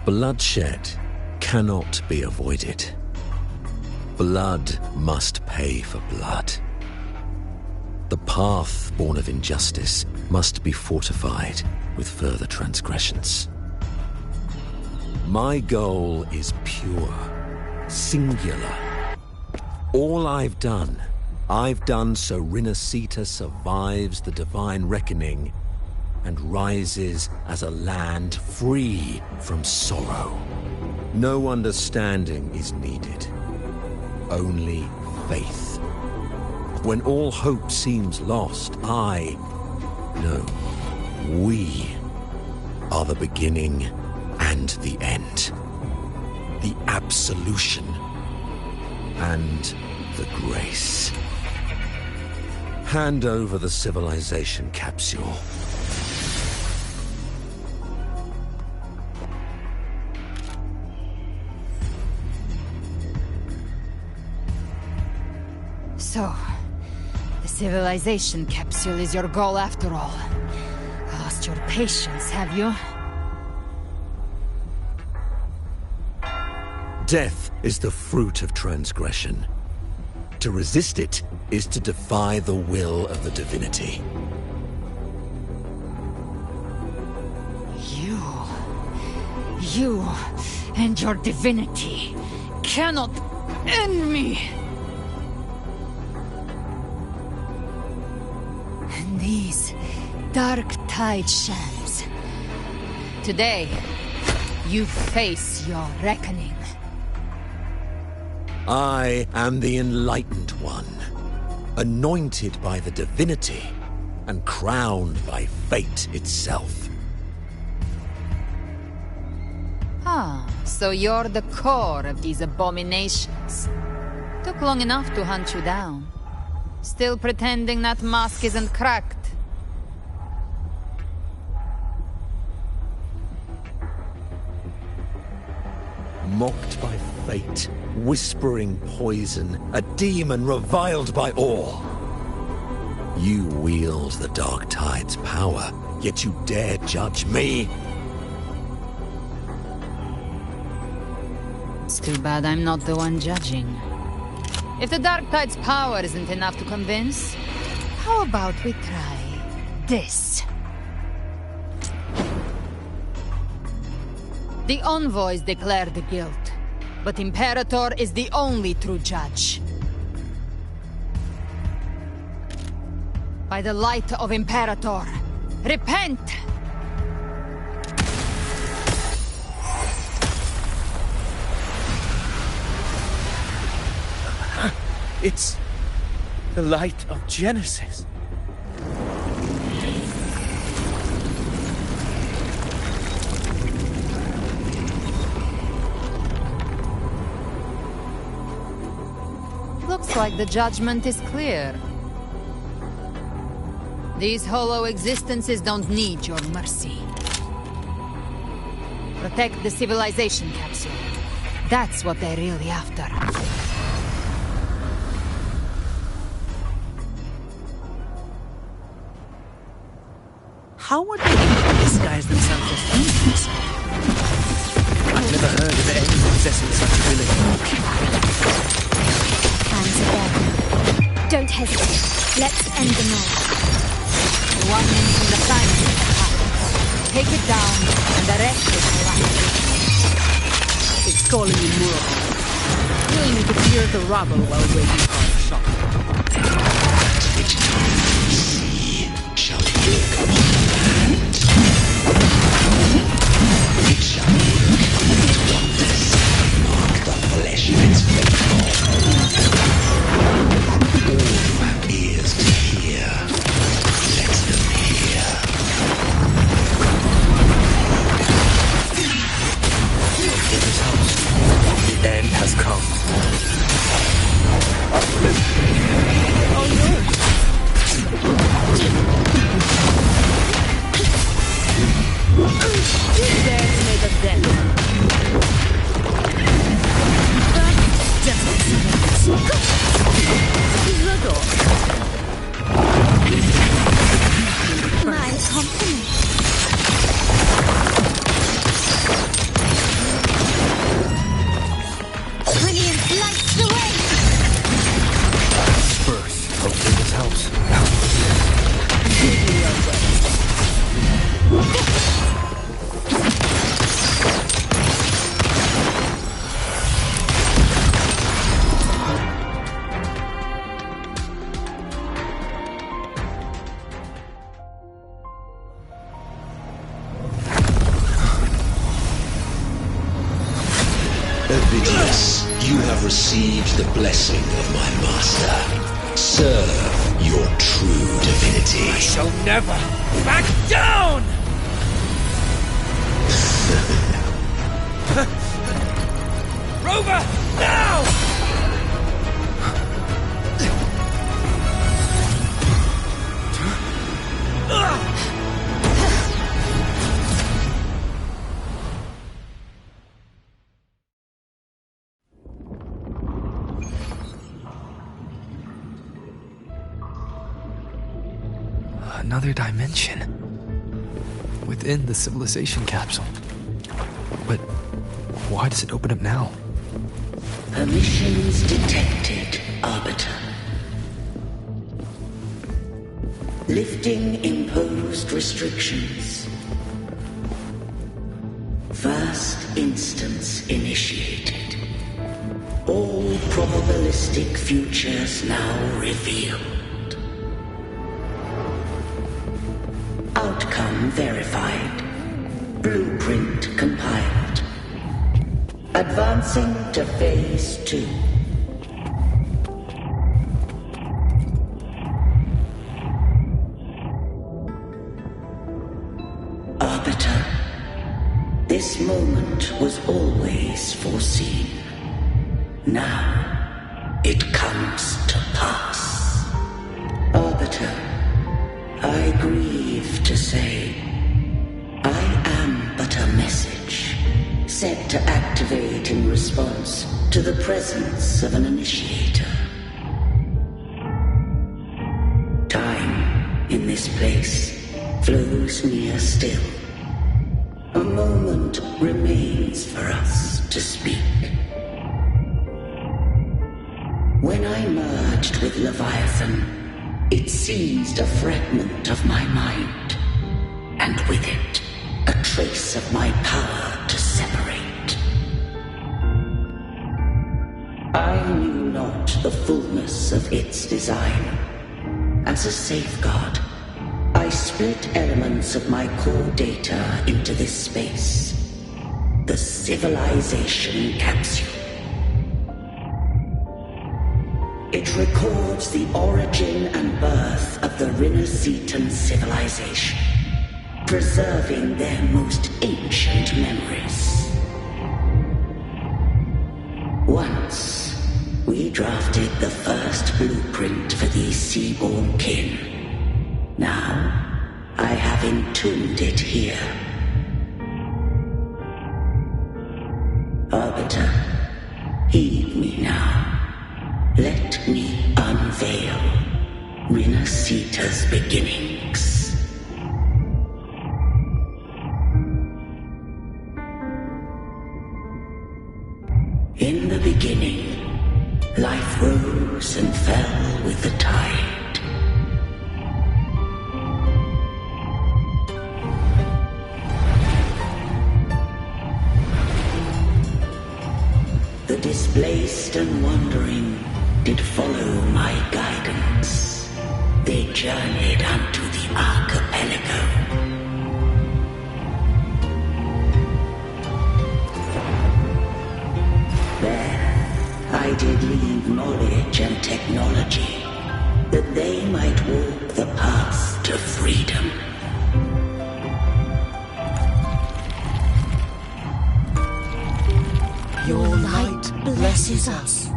Bloodshed cannot be avoided. Blood must pay for blood. The path born of injustice must be fortified with further transgressions. My goal is pure, singular. All I've done so Rinascita survives the divine reckoning and rises as a land free from sorrow. No understanding is needed, only faith. When all hope seems lost, we are the beginning and the end. The absolution and the grace. Hand over the civilization capsule. So, the civilization capsule is your goal after all. Lost your patience, have you? Death is the fruit of transgression. To resist it is to defy the will of the divinity. You and your divinity cannot end me! And these dark tide shams. Today, you face your reckoning. I am the Enlightened One, anointed by the divinity and crowned by fate itself. Ah, so you're the core of these abominations. Took long enough to hunt you down. Still pretending that mask isn't cracked. Mocked by fate, whispering poison, a demon reviled by all. You wield the dark tide's power, yet you dare judge me? It's too bad I'm not the one judging. If the Dark Tide's power isn't enough to convince, how about we try this? The envoys declare the guilt, but Imperator is the only true judge. By the light of Imperator, repent! It's the light of Genesis. Looks like the judgment is clear. These hollow existences don't need your mercy. Protect the civilization capsule. That's what they're really after. How would they disguise themselves as humans? I've never heard of anyone possessing such ability. Hands are there. Don't hesitate. Let's end them all. One in from the science of the heart. Take it down, and the rest is alive. It's calling you more. We'll need to clear the rubble while waiting for our shot. That which none see shall look upon the land. It shall work its wonders, mark the flesh of its faithful. All who have ears to hear, let them hear. In this house, the end has come. Oh no! Death made of death. The door. My compliments. Brilliant lights the way! Birth. Hopefully this helps. Give me your way. Yes, you have received the blessing of my master. Serve your true divinity. I shall never back down! Rover, now! Another dimension. Within the civilization capsule. But why does it open up now? Permissions detected, Arbiter. Lifting imposed restrictions. First instance initiated. All probabilistic futures now revealed. Outcome verified. Blueprint compiled. Advancing to Phase 2. Arbiter, this moment was always foreseen. Now, it comes to pass. Arbiter, I grieve to say, I am but a message, set to activate in response to the presence of an initiator. Time, in this place, flows near still. A moment remains for us to speak. When I merged with Leviathan, it seized a fragment of my mind, and with it, a trace of my power to separate. I knew not the fullness of its design. As a safeguard, I split elements of my core data into this space, the civilization capsule. It records the origin and birth of the Rinascitan civilization, preserving their most ancient memories. Once, we drafted the first blueprint for these seaborn kin. Now, I have entombed it here. Arbiter, heed me now. Let me unveil Rinascita's beginnings. In the beginning, life rose and fell with the tide. The displaced and wandering did follow my guidance. They journeyed unto the archipelago. There, I did leave knowledge and technology, that they might walk the path to freedom. Your light blesses us.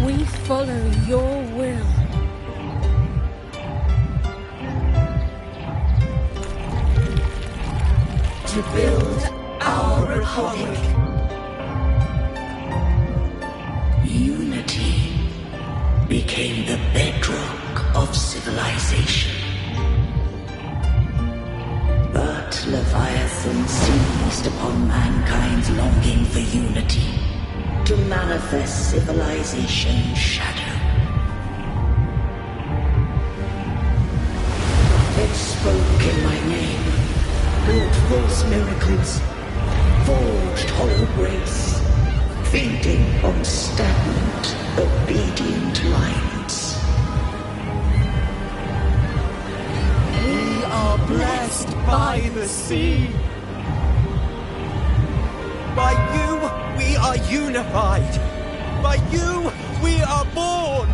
We follow your will. To build our republic. Unity became the bedrock of civilization. But Leviathan seized upon mankind's longing for unity to manifest civilization's shadow. It spoke in my name, wrought false miracles, forged whole grace, feeding on stagnant, obedient minds. We are blessed by the sea. By you, we are unified. By you, we are born.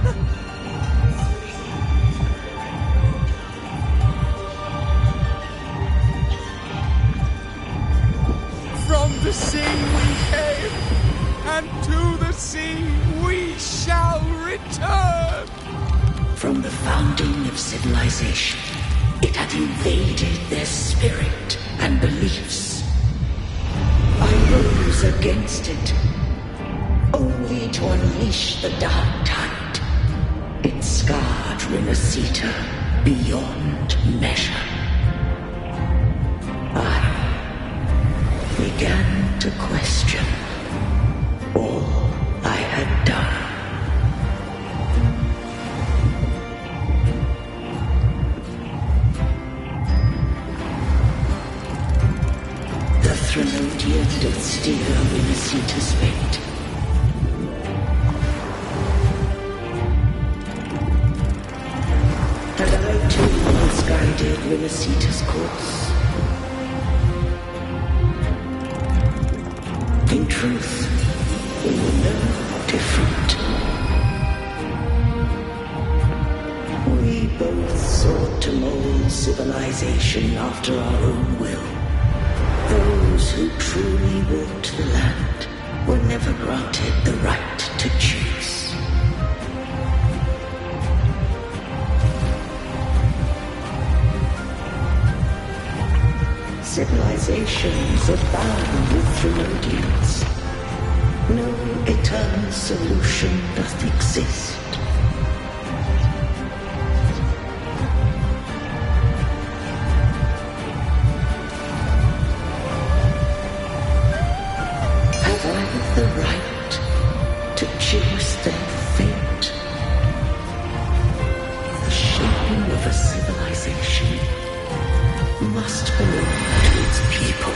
From the sea we came, and to the sea we shall return. From the founding of civilization, it had invaded their spirit and beliefs. I rose against it, only to unleash the dark tide. It scarred Rinascita beyond measure. I began to question all I had done. The Threnodian did steer Rinascita's fate. And I too misguided Rinascita's course. In truth, we were no different. We both sought to mold civilization after our own will. Those who truly walked the land were never granted the right to choose. Civilizations abound with Threnodians. No eternal solution doth exist. of a civilization must belong to its people.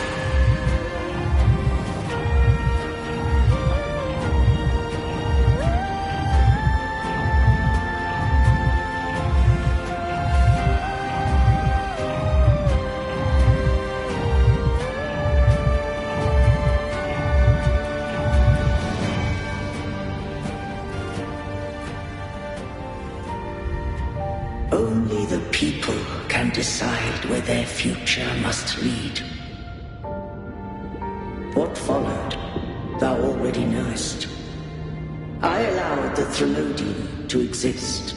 Only the people can decide where their future must lead. What followed, thou already knowest. I allowed the Threnodian to exist.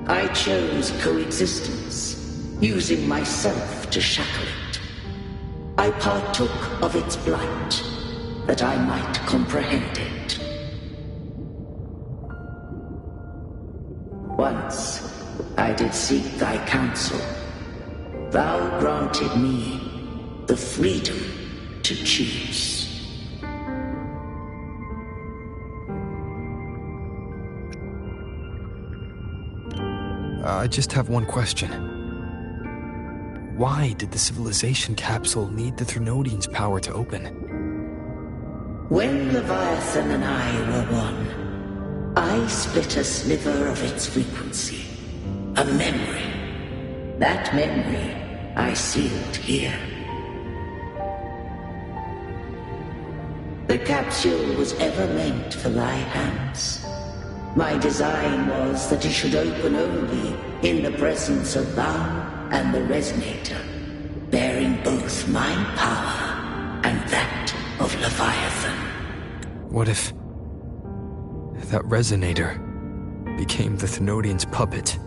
I chose coexistence, using myself to shackle it. I partook of its blight, that I might comprehend it. Once, I did seek thy counsel. Thou granted me the freedom to choose. I just have one question. Why did the civilization capsule need the Threnodian's power to open? When Leviathan and I were one, I split a sliver of its frequency. A memory. That memory I sealed here. The capsule was ever meant for thy hands. My design was that it should open only in the presence of thou and the resonator, bearing both my power and that of Leviathan. What if that resonator became the Threnodian's puppet?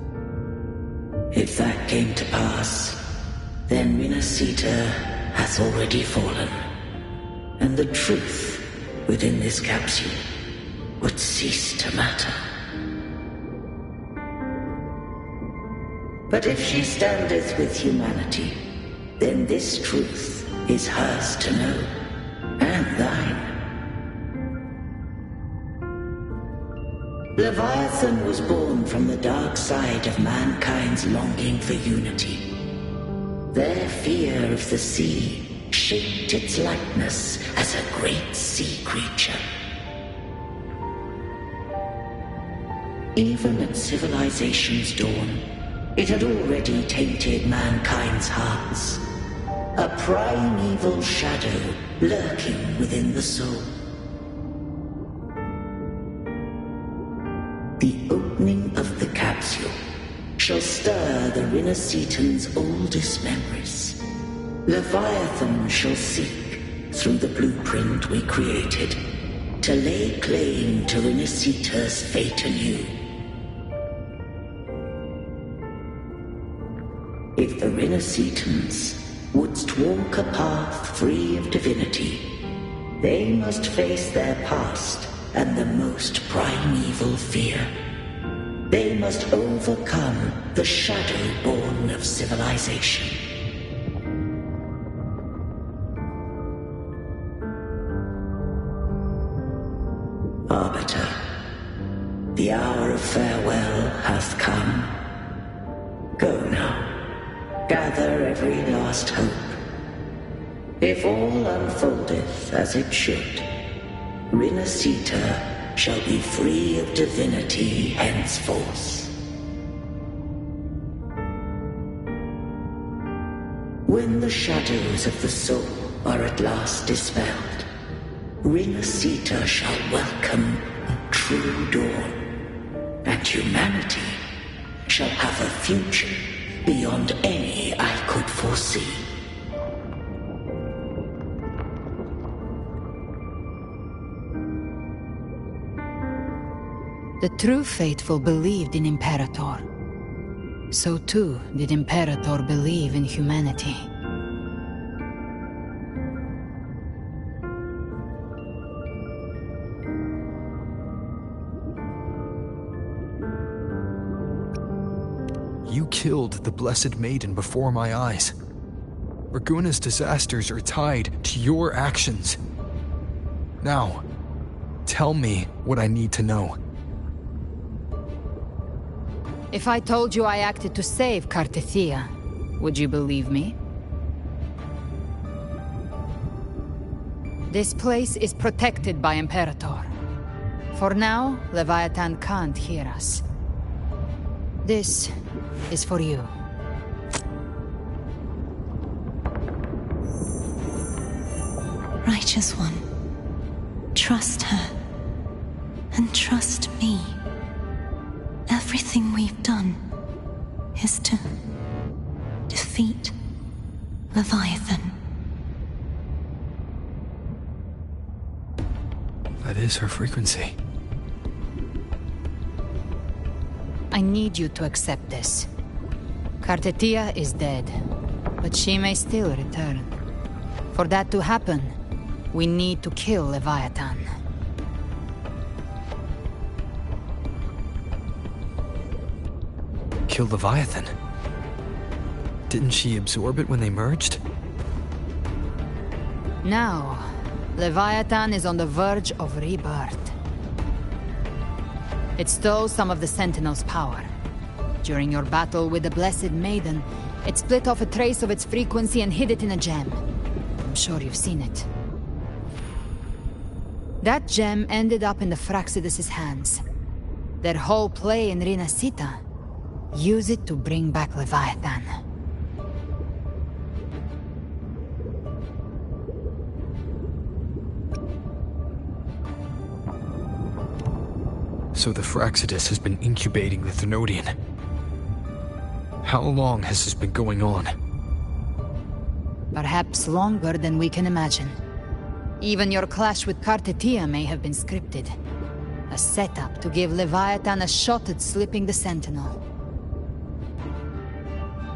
If that came to pass, then Rinascita has already fallen, and the truth within this capsule would cease to matter. But if she standeth with humanity, then this truth is hers to know, and thine. Leviathan was born from the dark side of mankind's longing for unity. Their fear of the sea shaped its likeness as a great sea creature. Even at civilization's dawn, it had already tainted mankind's hearts. A primeval shadow lurking within the soul. The opening of the capsule shall stir the Rinascitan's oldest memories. Leviathan shall seek, through the blueprint we created, to lay claim to Rinascita's fate anew. If the Rinascitans wouldst walk a path free of divinity, they must face their past and the most primeval fear. They must overcome the shadow born of civilization. Arbiter, the hour of farewell hath come. Go now, gather every last hope. If all unfoldeth as it should, Rinascita shall be free of divinity henceforth. When the shadows of the soul are at last dispelled, Rinascita shall welcome a true dawn, and humanity shall have a future beyond any I could foresee. The true faithful believed in Imperator. So too did Imperator believe in humanity. You killed the Blessed Maiden before my eyes. Raguna's disasters are tied to your actions. Now, tell me what I need to know. If I told you I acted to save Cartethia, would you believe me? This place is protected by Imperator. For now, Leviathan can't hear us. This is for you. Righteous One, trust her, and trust me. Everything we've done is to defeat Leviathan. That is her frequency. I need you to accept this. Cartethia is dead, but she may still return. For that to happen, we need to kill Leviathan. Kill Leviathan? Didn't she absorb it when they merged? Now, Leviathan is on the verge of rebirth. It stole some of the Sentinel's power. During your battle with the Blessed Maiden, it split off a trace of its frequency and hid it in a gem. I'm sure you've seen it. That gem ended up in the Fraxidus' hands. Their whole play in Rinascita. Use it to bring back Leviathan. So the Fraxidus has been incubating the Thenodian. How long has this been going on? Perhaps longer than we can imagine. Even your clash with Cartethia may have been scripted. A setup to give Leviathan a shot at slipping the Sentinel.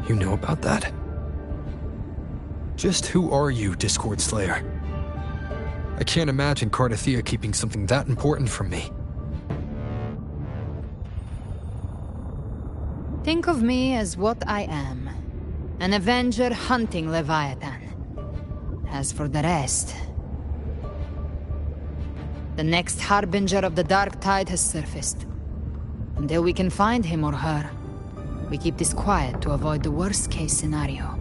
You know about that? Just who are you, Discord Slayer? I can't imagine Cartethia keeping something that important from me. Think of me as what I am. An Avenger hunting Leviathan. As for the rest... The next Harbinger of the Dark Tide has surfaced. Until we can find him or her, we keep this quiet to avoid the worst-case scenario.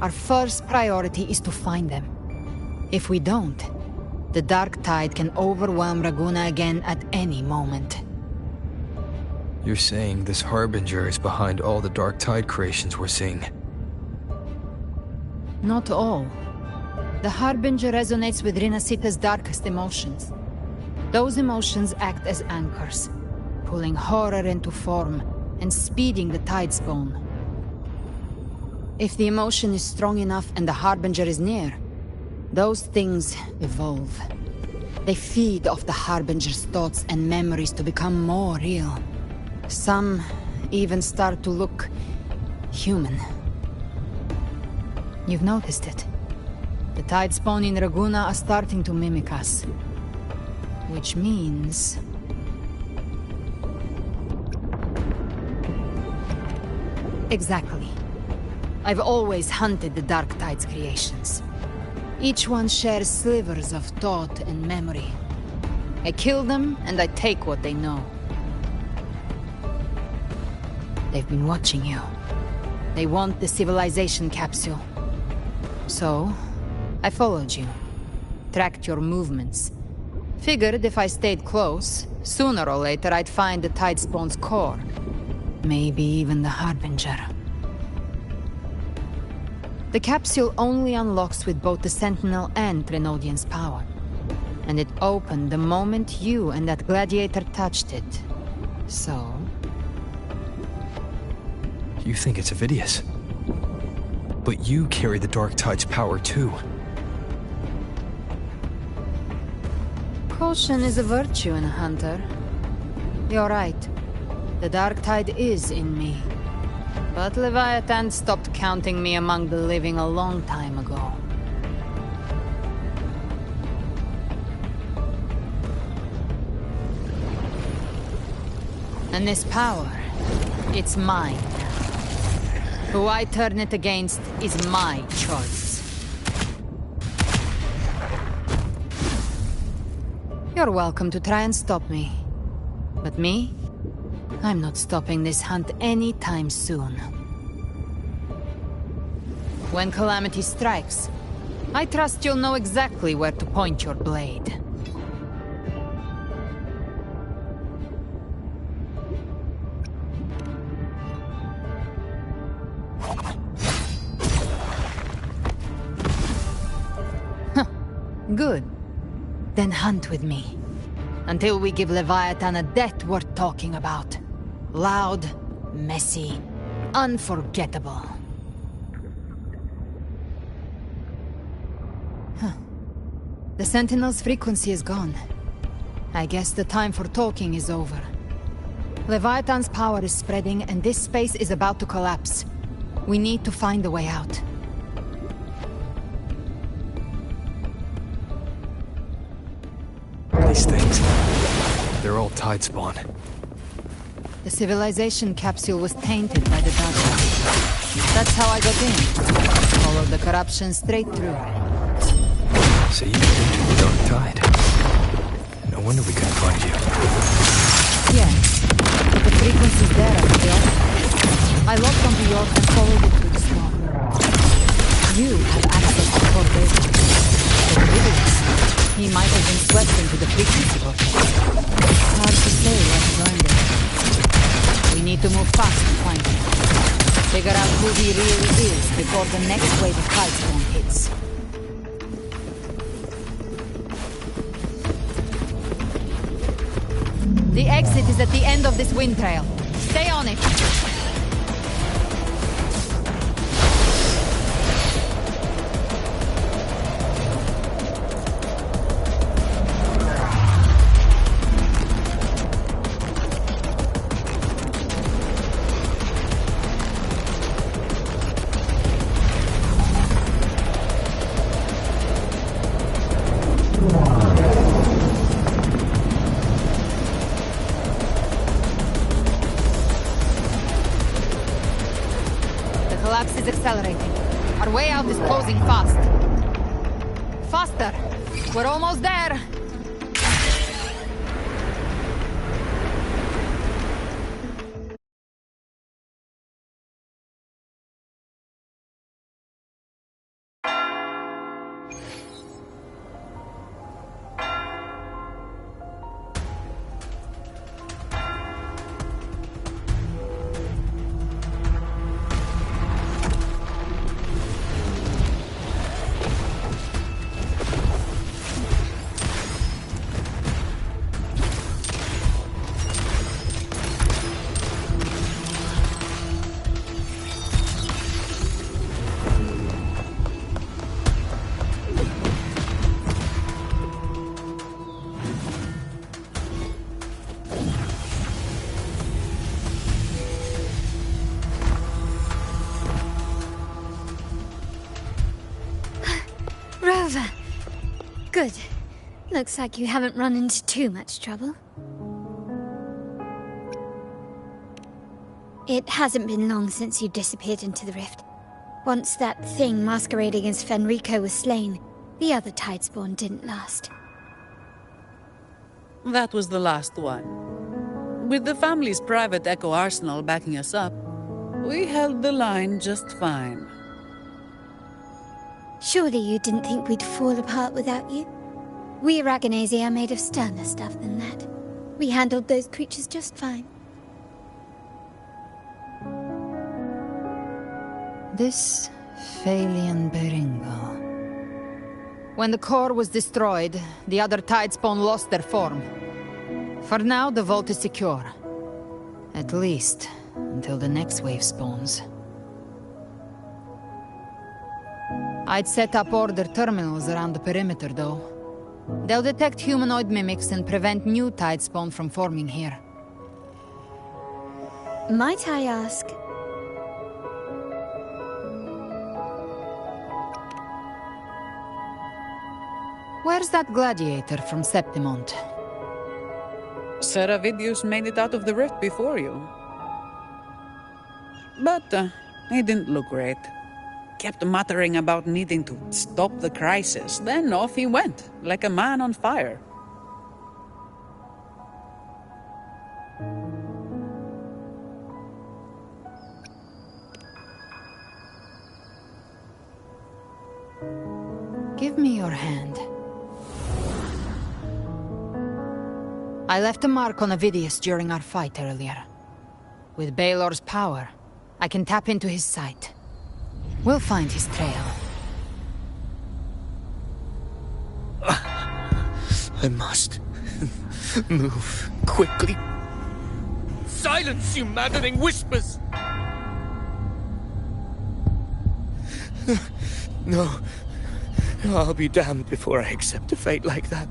Our first priority is to find them. If we don't, the Dark Tide can overwhelm Raguna again at any moment. You're saying this Harbinger is behind all the Dark Tide creations we're seeing? Not all. The Harbinger resonates with Rinascita's darkest emotions. Those emotions act as anchors, pulling horror into form and speeding the Tidespawn. If the emotion is strong enough and the Harbinger is near, those things evolve. They feed off the Harbinger's thoughts and memories to become more real. Some even start to look human. You've noticed it. The Tidespawn in Raguna are starting to mimic us. Which means... Exactly. I've always hunted the Dark Tide's creations. Each one shares slivers of thought and memory. I kill them, and I take what they know. They've been watching you. They want the civilization capsule. So, I followed you. Tracked your movements. Figured if I stayed close, sooner or later I'd find the Tidespawn's core. Maybe even the Harbinger. The capsule only unlocks with both the Sentinel and Thenodian's power. And it opened the moment you and that gladiator touched it. So... You think it's Avidius. But you carry the Dark Tide's power too. Caution is a virtue in a hunter. You're right. The Dark Tide is in me. But Leviathan stopped counting me among the living a long time ago. And this power, it's mine now. Who I turn it against is my choice. You're welcome to try and stop me. But me? I'm not stopping this hunt anytime soon. When calamity strikes, I trust you'll know exactly where to point your blade. Good. Then hunt with me. Until we give Leviathan a death worth talking about. Loud, messy, unforgettable. The Sentinel's frequency is gone. I guess the time for talking is over. Leviathan's power is spreading, and this space is about to collapse. We need to find a way out. These things, they're all tide spawn. The civilization capsule was tainted by the dark tide. That's how I got in. Followed the corruption straight through. So you came to the dark tide. No wonder we couldn't find you. Yes, but the frequency's there at the York. I locked onto York and followed it through the storm. You have access to Port David. But Willis, he might have been swept into the frequency vortex. Hard to say where he joined it. We need to move fast to find him. Figure out who he really is before the next wave of tidestorm hits. The exit is at the end of this wind trail. Stay on it. Is accelerating. Our way out is closing fast. Faster! We're almost there! Rover! Good. Looks like you haven't run into too much trouble. It hasn't been long since you disappeared into the rift. Once that thing masquerading as Fenrico was slain, the other Tidespawn didn't last. That was the last one. With the family's private Echo arsenal backing us up, we held the line just fine. Surely you didn't think we'd fall apart without you? We Aragonese are made of sterner stuff than that. We handled those creatures just fine. This Phalian Beringo. When the core was destroyed, the other Tidespawn lost their form. For now, the vault is secure. At least, until the next wave spawns. I'd set up order terminals around the perimeter, though. They'll detect humanoid mimics and prevent new Tidespawn from forming here. Might I ask? Where's that gladiator from Septimont? Seravidius made it out of the rift before you. But he didn't look great. Kept muttering about needing to stop the crisis, then off he went, like a man on fire. your hand. I left a mark on Avidius during our fight earlier. With Baelor's power, I can tap into his sight. We'll find his trail. I must move quickly. Silence, you maddening whispers! No. I'll be damned before I accept a fate like that.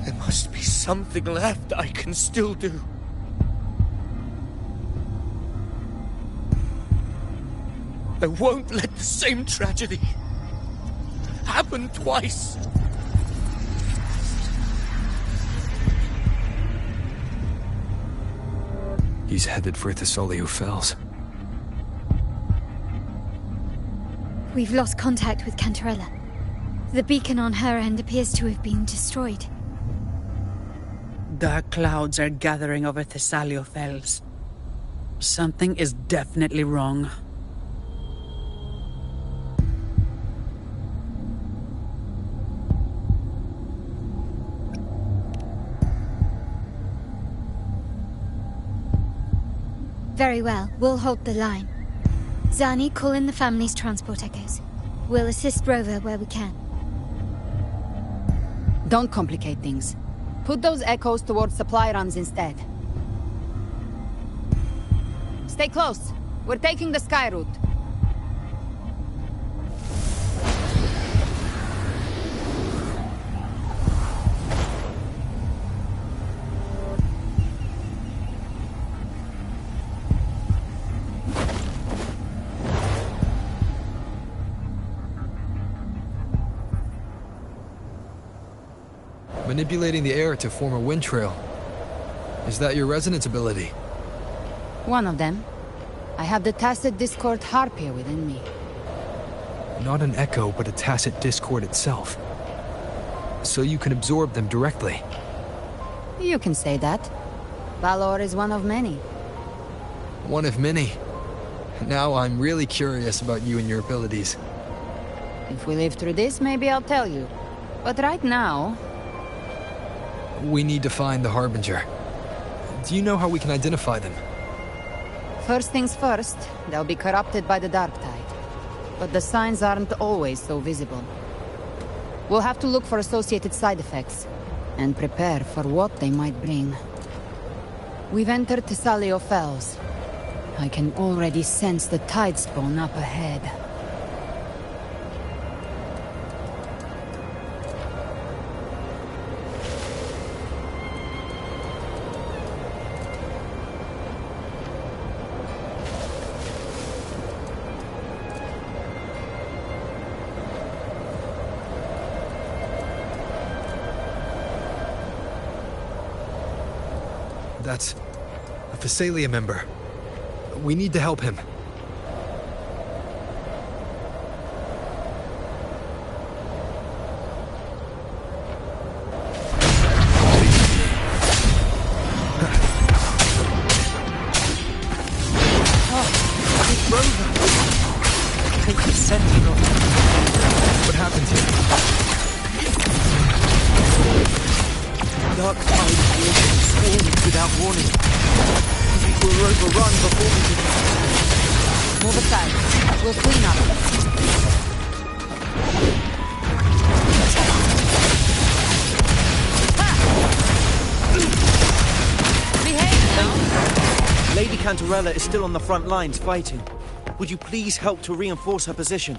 There must be something left I can still do. I won't let the same tragedy happen twice. He's headed for Thessalio Fells. We've lost contact with Cantarella. The beacon on her end appears to have been destroyed. Dark clouds are gathering over Thessalio Fells. Something is definitely wrong. Very well, we'll hold the line. Zani, call in the family's transport echoes. We'll assist Rover where we can. Don't complicate things. Put those echoes towards supply runs instead. Stay close. We're taking the sky route. Manipulating the air to form a wind trail. Is that your resonance ability? One of them. I have the tacit discord harpia within me. Not an echo, but a tacit discord itself. So you can absorb them directly. You can say that. Valor is one of many. One of many. Now I'm really curious about you and your abilities. If we live through this, maybe I'll tell you. But right now... We need to find the Harbinger. Do you know how we can identify them? First things first, they'll be corrupted by the Dark Tide. But the signs aren't always so visible. We'll have to look for associated side effects, and prepare for what they might bring. We've entered Thessalio Fells. I can already sense the tide spawn up ahead. That's a Thessalia member. We need to help him. What happened here? Dark tide swarmed without warning. We were overrun before we could... Move aside. We'll clean up. Behave now! Lady Cantarella is still on the front lines fighting. Would you please help to reinforce her position?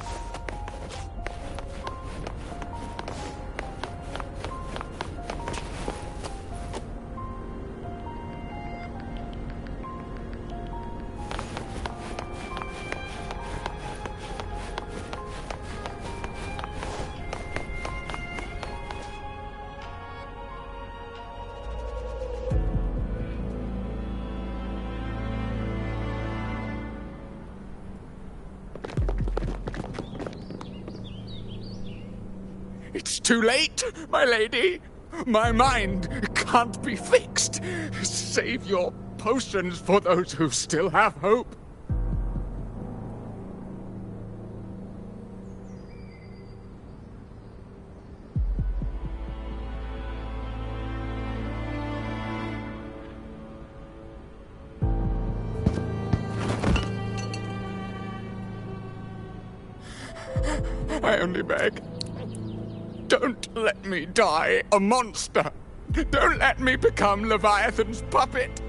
It's too late, my lady. My mind can't be fixed. Save your potions for those who still have hope. I only beg. Don't let me die a monster. Don't let me become Leviathan's puppet.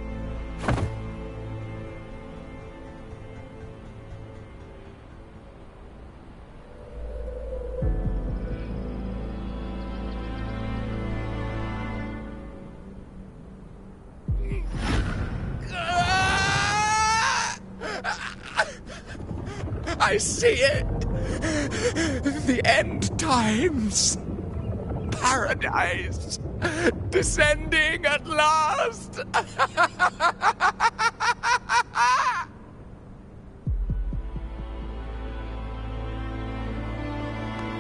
I see it. The end times. Paradise. Descending at last.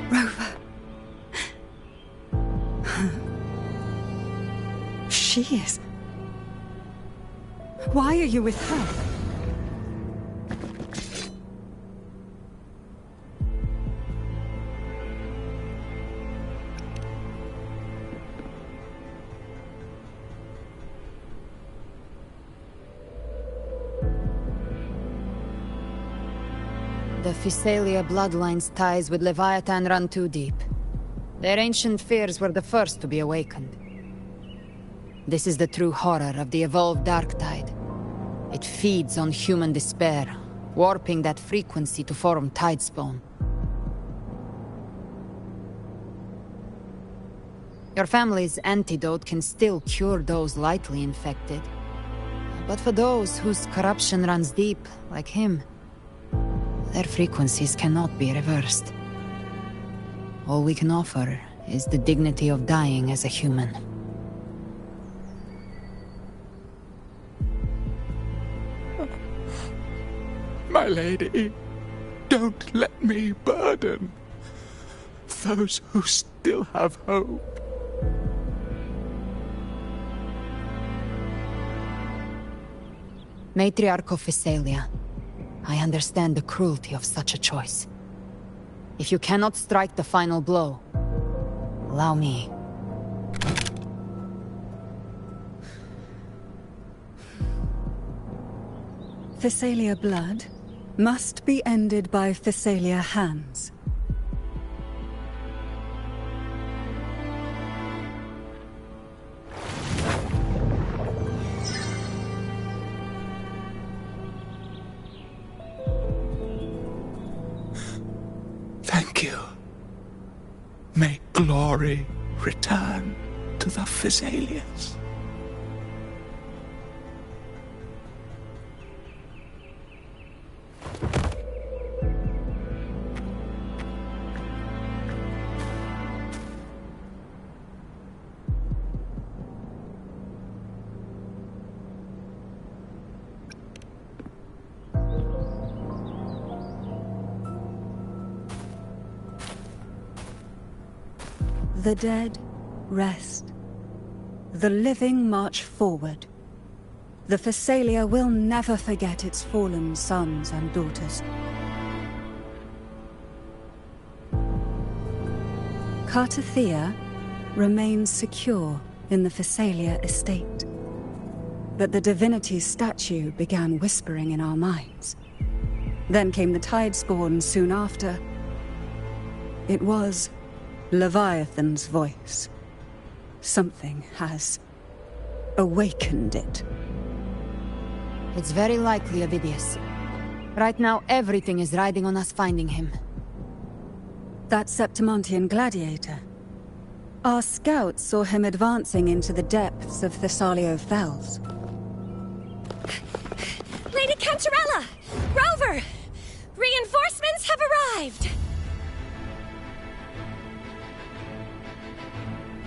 Rover. She is. Why are you with her? The Physalia bloodline's ties with Leviathan run too deep. Their ancient fears were the first to be awakened. This is the true horror of the evolved dark tide. It feeds on human despair, warping that frequency to form tidespawn. Your family's antidote can still cure those lightly infected. But for those whose corruption runs deep, like him, their frequencies cannot be reversed. All we can offer is the dignity of dying as a human. My lady, don't let me burden those who still have hope. Matriarch of Physalia, I understand the cruelty of such a choice. If you cannot strike the final blow, allow me. Physalia blood must be ended by Physalia hands. Thank you. May glory return to the Physalians. The dead rest. The living march forward. The Physalia will never forget its fallen sons and daughters. Cartathea remains secure in the Physalia estate. But the divinity's statue began whispering in our minds. Then came the Tidespawn soon after. It was Leviathan's voice. Something has awakened it. It's very likely, Avidius. Right now, everything is riding on us finding him. That Septimontian gladiator. Our scouts saw him advancing into the depths of Thessalio Fells. Lady Cantarella! Rover! Reinforcements have arrived!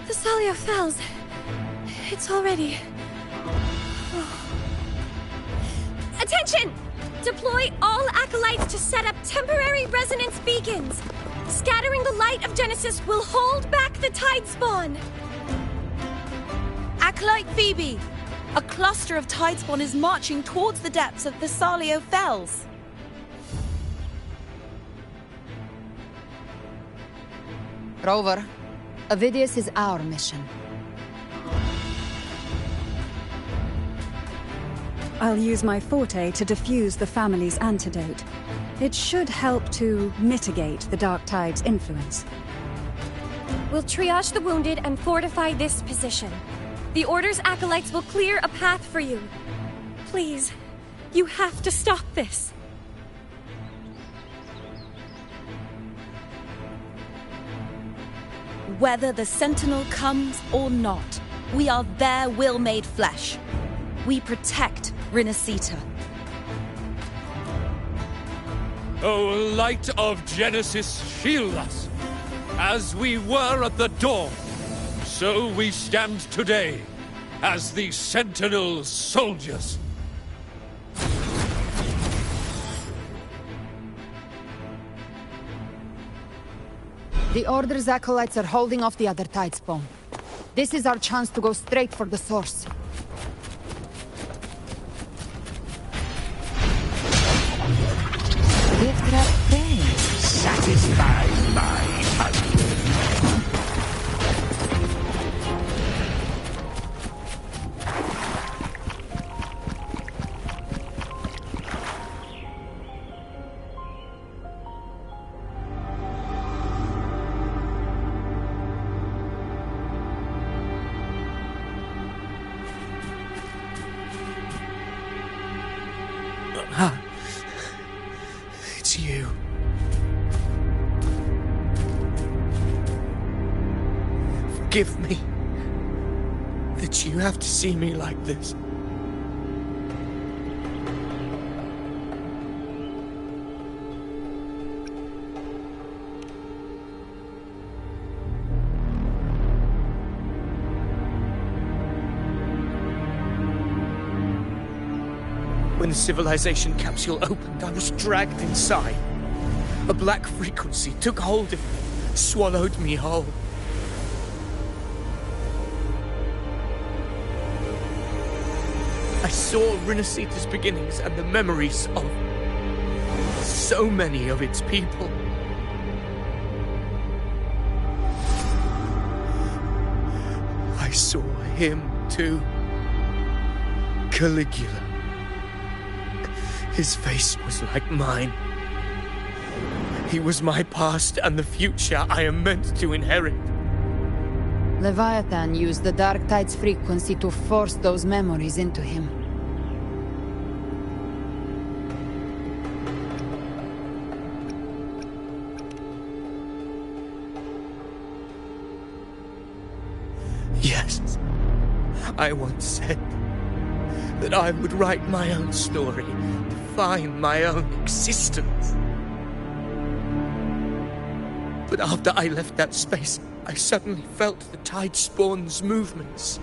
Thessalio Fells. It's already... Attention! Deploy all acolytes to set up temporary resonance beacons. Scattering the light of Genesis will hold back the Tidespawn. Acolyte Phoebe! A cluster of Tidespawn is marching towards the depths of Thessalio Fells. Rover, Avidius is our mission. I'll use my forte to defuse the family's antidote. It should help to mitigate the Dark Tide's influence. We'll triage the wounded and fortify this position. The Order's acolytes will clear a path for you. Please, you have to stop this. Whether the Sentinel comes or not, we are their will made flesh. We protect Rinascita. O light of Genesis, shield us! As we were at the dawn, so we stand today, as the Sentinel's soldiers. The Order's acolytes are holding off the other Tidespawn. This is our chance to go straight for the source. Satisfy my hunger. It's you. Forgive me that you have to see me like this. When the civilization capsule opened, I was dragged inside. A black frequency took hold of me, swallowed me whole. I saw Rinascita's beginnings and the memories of so many of its people. I saw him too. Caligula. His face was like mine. He was my past and the future I am meant to inherit. Leviathan used the Dark Tide's frequency to force those memories into him. Yes, I once said that I would write my own story, define my own existence. But after I left that space, I suddenly felt the Tidespawn's movements.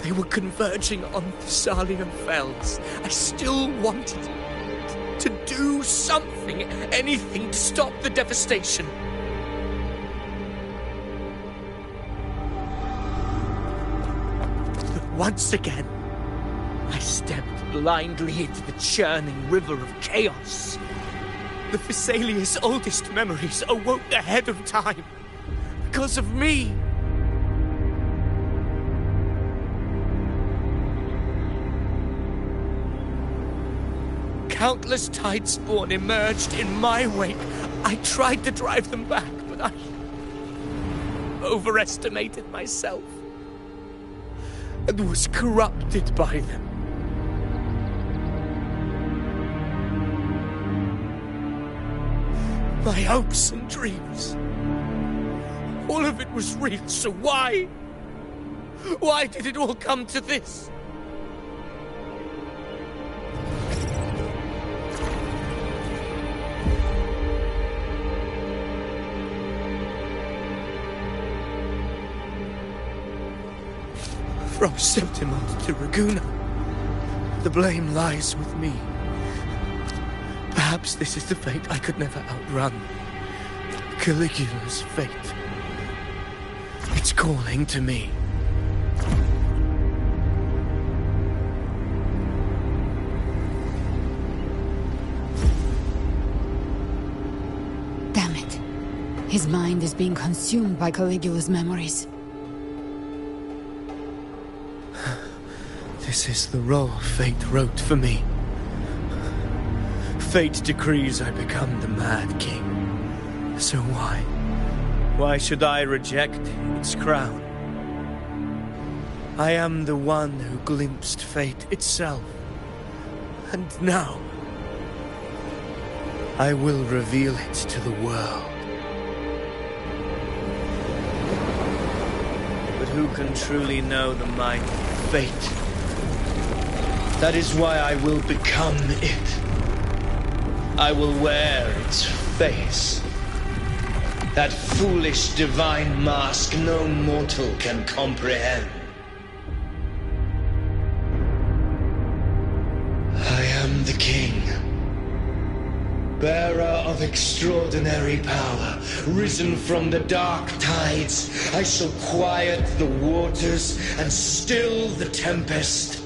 They were converging on Thessalian fells. I still wanted to do something, anything to stop the devastation. But once again, I stepped blindly into the churning river of chaos. The Thessalia's oldest memories awoke ahead of time. Because of me. Countless Tidespawn emerged in my wake. I tried to drive them back, but I overestimated myself and was corrupted by them. My hopes and dreams. All of it was real, so why? Why did it all come to this? From Septimont to Raguna, the blame lies with me. Perhaps this is the fate I could never outrun. Caligula's fate. It's calling to me. Damn it. His mind is being consumed by Caligula's memories. This is the role fate wrote for me. Fate decrees I become the Mad King. So why? Why should I reject its crown? I am the one who glimpsed fate itself. And now, I will reveal it to the world. But who can truly know the might of fate? That is why I will become it. I will wear its face. That foolish divine mask no mortal can comprehend. I am the king, bearer of extraordinary power, risen from the dark tides. I shall quiet the waters and still the tempest.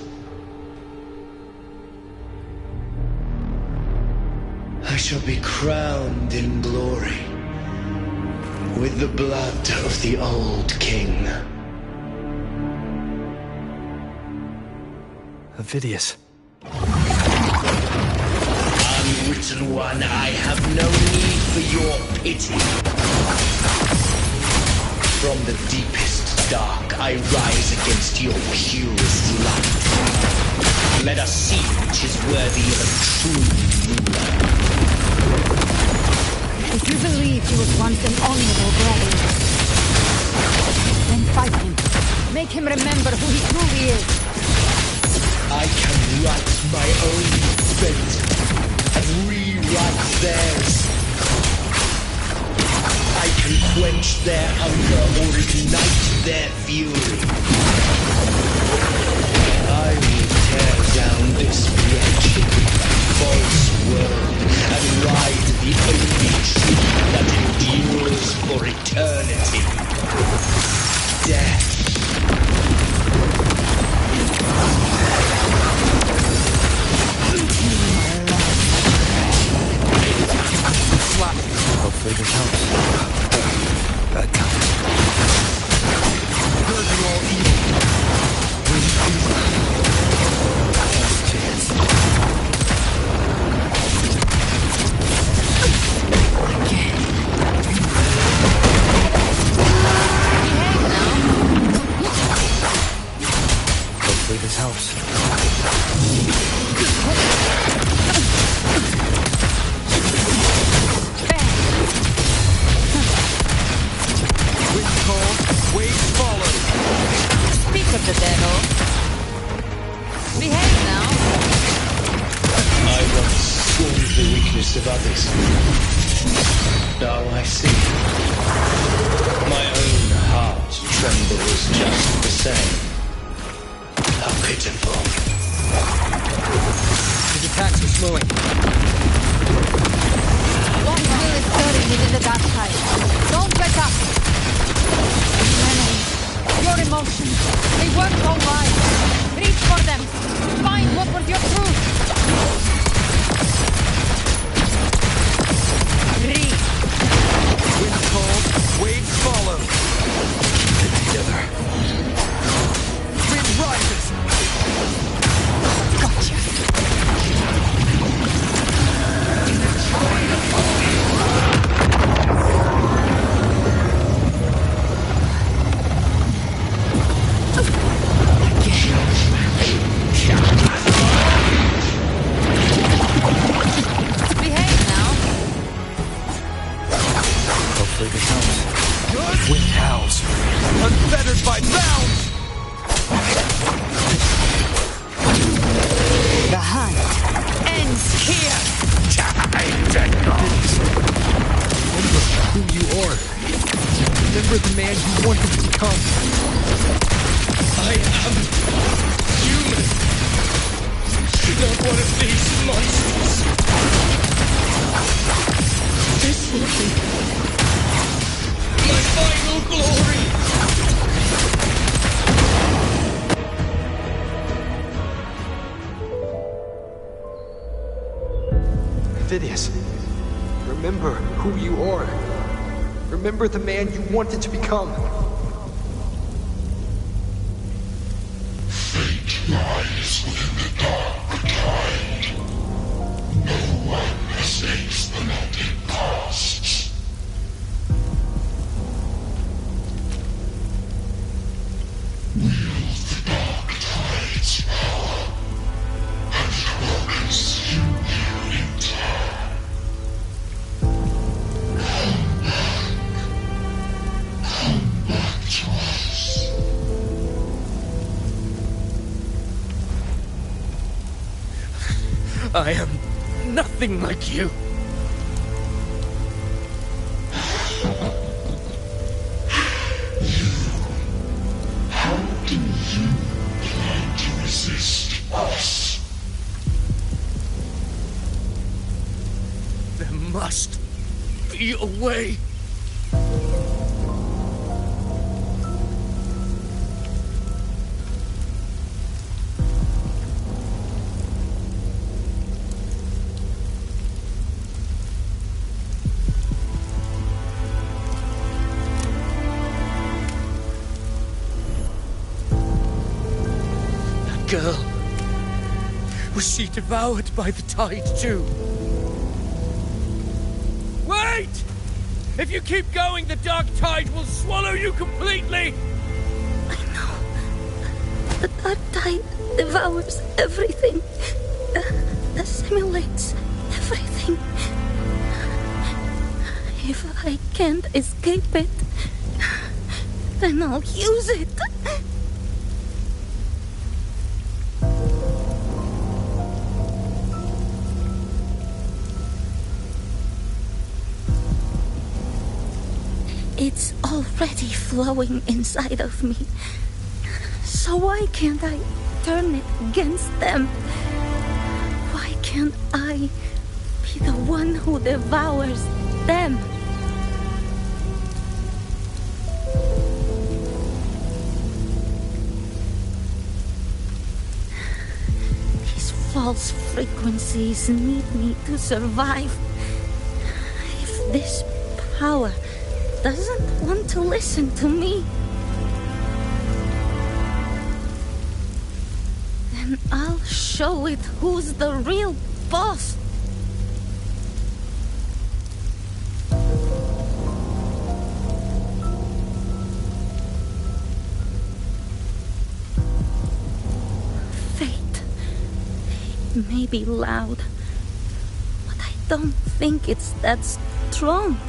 I shall be crowned in glory with the blood of the old king. Avidius. Unwritten one, I have no need for your pity. From the deepest dark, I rise against your purest light. Let us see which is worthy of a true ruler. If you believe he was once an honorable brother, then fight him. Make him remember who he truly is. I can write my own fate and rewrite theirs. I can quench their hunger or ignite their fury. I will tear down this wretched, false world and ride the only truth that endures for eternity. Death. Hopefully this helps. Bad times. Purging all evil. Last chance. Hopefully this helps. Of the devil. Behave now. I once scorned the weakness of others. Now I see. My own heart trembles just the same. How pitiful. His attacks are slowing. Long will is stirring within the dark tide. Don't let up. Your emotions, they weren't all lies. Reach for them. Find what was your truth. Read. Wind cold, waves follow. Get together. Wind rises. Gotcha. Wind howls, unfettered by bounds! The hunt ends here! Remember who you are. Remember the man you wanted to become. I am human. Not one of these monsters. This will be my final glory! Avidius, remember who you are. Remember the man you wanted to become. Fate lies within the dark tide. No one I am nothing like you. How do you plan to resist us? There must be a way. Girl, was she devoured by the tide too? Wait! If you keep going, the dark tide will swallow you completely! I know. The dark tide devours everything. Assimilates everything. If I can't escape it, then I'll use it. It's already flowing inside of me. So why can't I turn it against them? Why can't I be the one who devours them? These false frequencies need me to survive. If this power doesn't want to listen to me, then I'll show it who's the real boss. Fate. It may be loud, but I don't think it's that strong.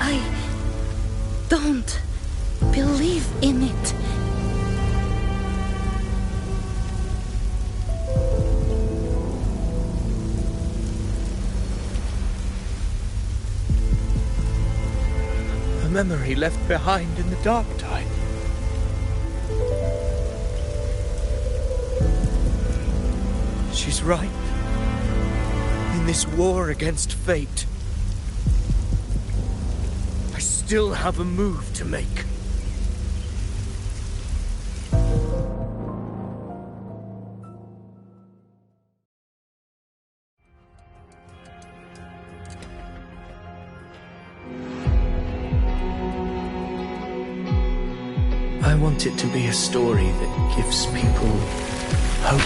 I don't believe in it. A memory left behind in the dark tide. She's right. In this war against fate, still have a move to make. I want it to be a story that gives people hope.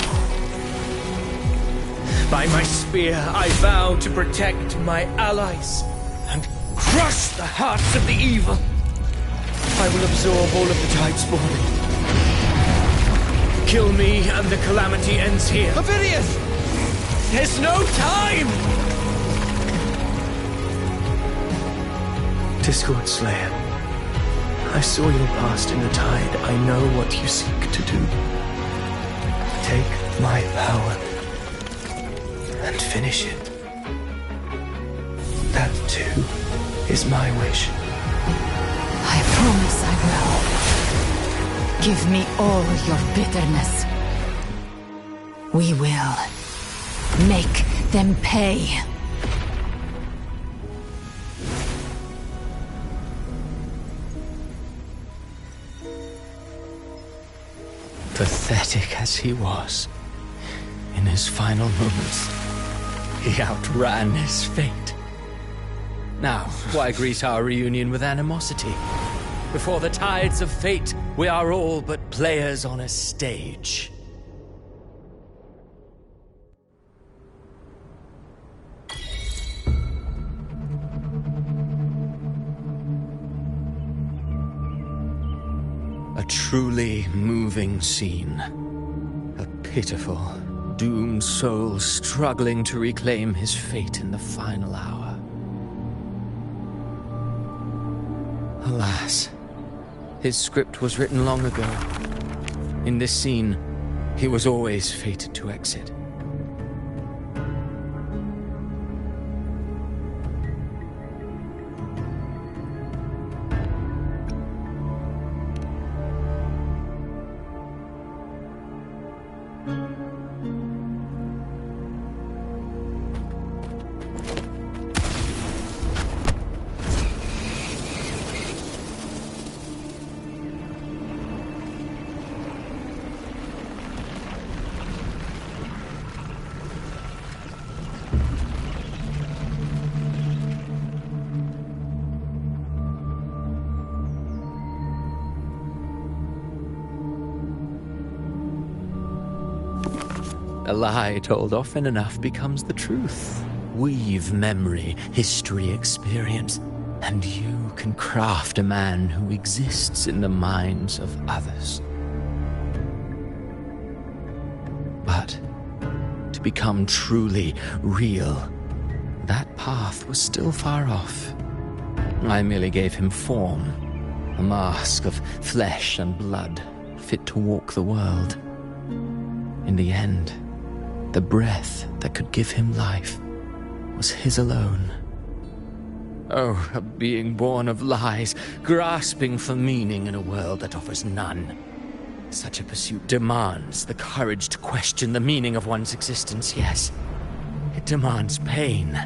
By my spear, I vow to protect my allies and crush the hearts of the evil. I will absorb all of the tide spawning. Kill me and the calamity ends here. Ovidius! There's no time! Discord Slayer, I saw your past in the tide. I know what you seek to do. Take my power and finish it. That too is my wish. I promise I will. Give me all your bitterness. We will make them pay. Pathetic as he was, in his final moments, he outran his fate. Now, why greet our reunion with animosity? Before the tides of fate, we are all but players on a stage. A truly moving scene. A pitiful, doomed soul struggling to reclaim his fate in the final hour. Alas, his script was written long ago. In this scene, he was always fated to exit. A lie told often enough becomes the truth. Weave memory, history, experience, and you can craft a man who exists in the minds of others. But to become truly real, that path was still far off. I merely gave him form, a mask of flesh and blood, fit to walk the world. In the end, the breath that could give him life was his alone. Oh, a being born of lies, grasping for meaning in a world that offers none. Such a pursuit demands the courage to question the meaning of one's existence, yes. It demands pain.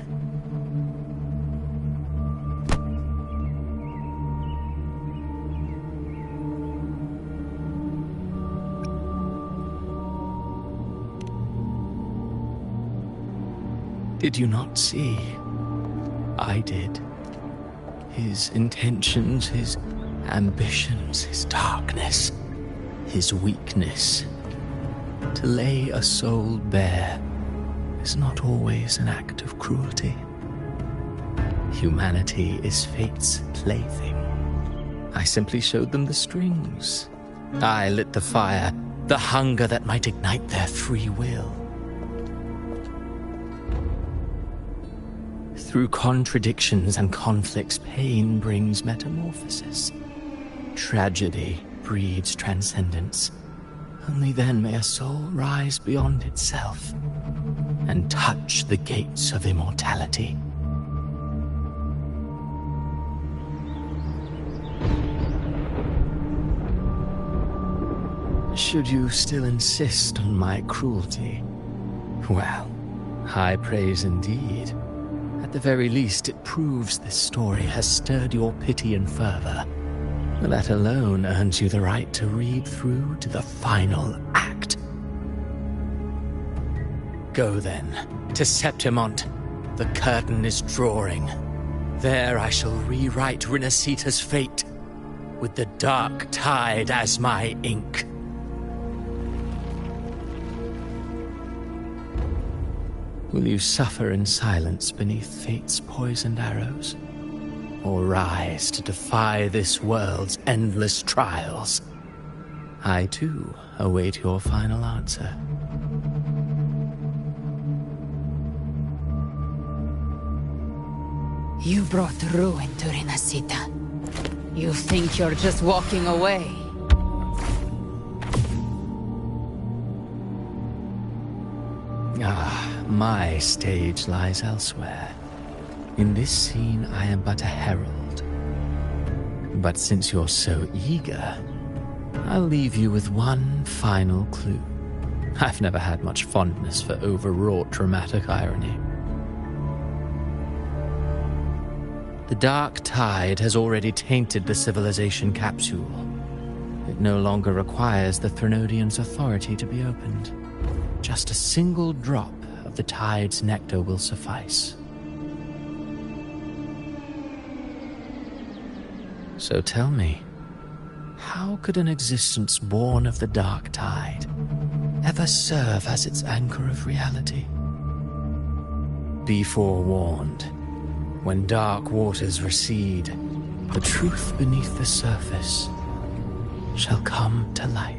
Did you not see? I did. His intentions, his ambitions, his darkness, his weakness. To lay a soul bare is not always an act of cruelty. Humanity is fate's plaything. I simply showed them the strings. I lit the fire, the hunger that might ignite their free will. Through contradictions and conflicts, pain brings metamorphosis. Tragedy breeds transcendence. Only then may a soul rise beyond itself and touch the gates of immortality. Should you still insist on my cruelty? Well, high praise indeed. At the very least, it proves this story has stirred your pity and fervor. That alone earns you the right to read through to the final act. Go then, to Septimont. The curtain is drawing. There I shall rewrite Rinascita's fate, with the dark tide as my ink. Will you suffer in silence beneath fate's poisoned arrows? Or rise to defy this world's endless trials? I, too, await your final answer. You brought ruin to Rinascita. You think you're just walking away? My stage lies elsewhere. In this scene, I am but a herald. But since you're so eager, I'll leave you with one final clue. I've never had much fondness for overwrought dramatic irony. The dark tide has already tainted the civilization capsule. It no longer requires the Threnodian's authority to be opened. Just a single drop of the tide's nectar will suffice. So tell me, how could an existence born of the dark tide ever serve as its anchor of reality? Be forewarned, when dark waters recede, the truth beneath the surface shall come to light.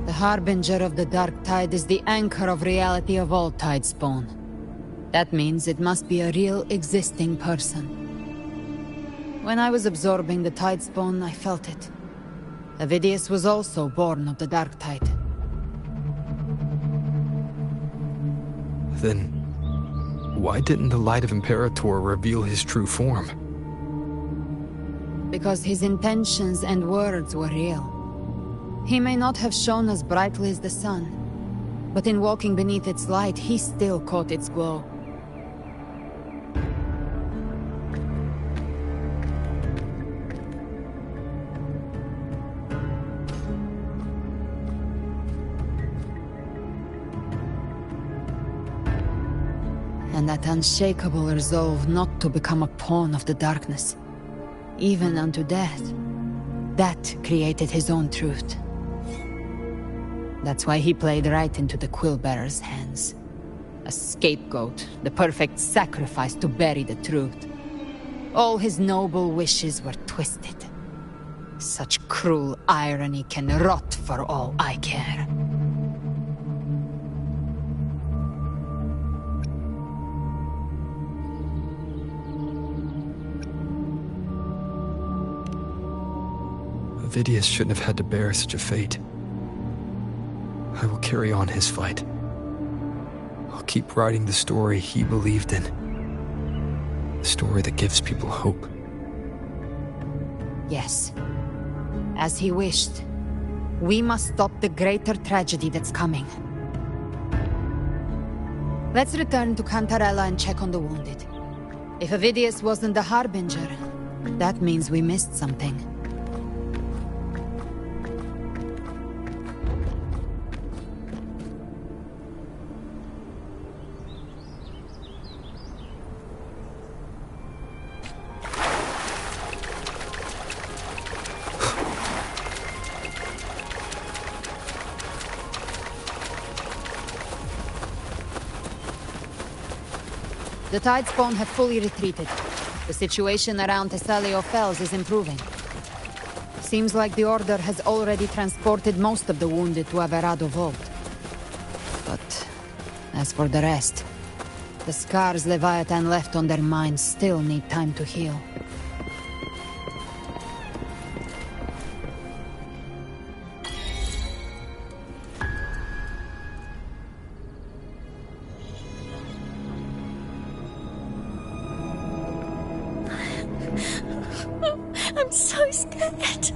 The harbinger of the dark tide is the anchor of reality of all tidespawn. That means it must be a real existing person. When I was absorbing the tidespawn, I felt it. Avidius was also born of the dark tide. Then, why didn't the light of Imperator reveal his true form? Because his intentions and words were real. He may not have shone as brightly as the sun, but in walking beneath its light, he still caught its glow. and that unshakable resolve not to become a pawn of the darkness, even unto death. That created his own truth. That's why he played right into the Quill-Bearer's hands. A scapegoat, the perfect sacrifice to bury the truth. All his noble wishes were twisted. Such cruel irony can rot for all I care. Vidius shouldn't have had to bear such a fate. I will carry on his fight. I'll keep writing the story he believed in. The story that gives people hope. Yes. As he wished. We must stop the greater tragedy that's coming. Let's return to Cantarella and check on the wounded. If Vidius wasn't the Harbinger, that means we missed something. The Tidespawn have fully retreated. The situation around Thessalio Fells is improving. Seems like the Order has already transported most of the wounded to Averado Vault. But as for the rest, the scars Leviathan left on their minds still need time to heal. I'm so scared.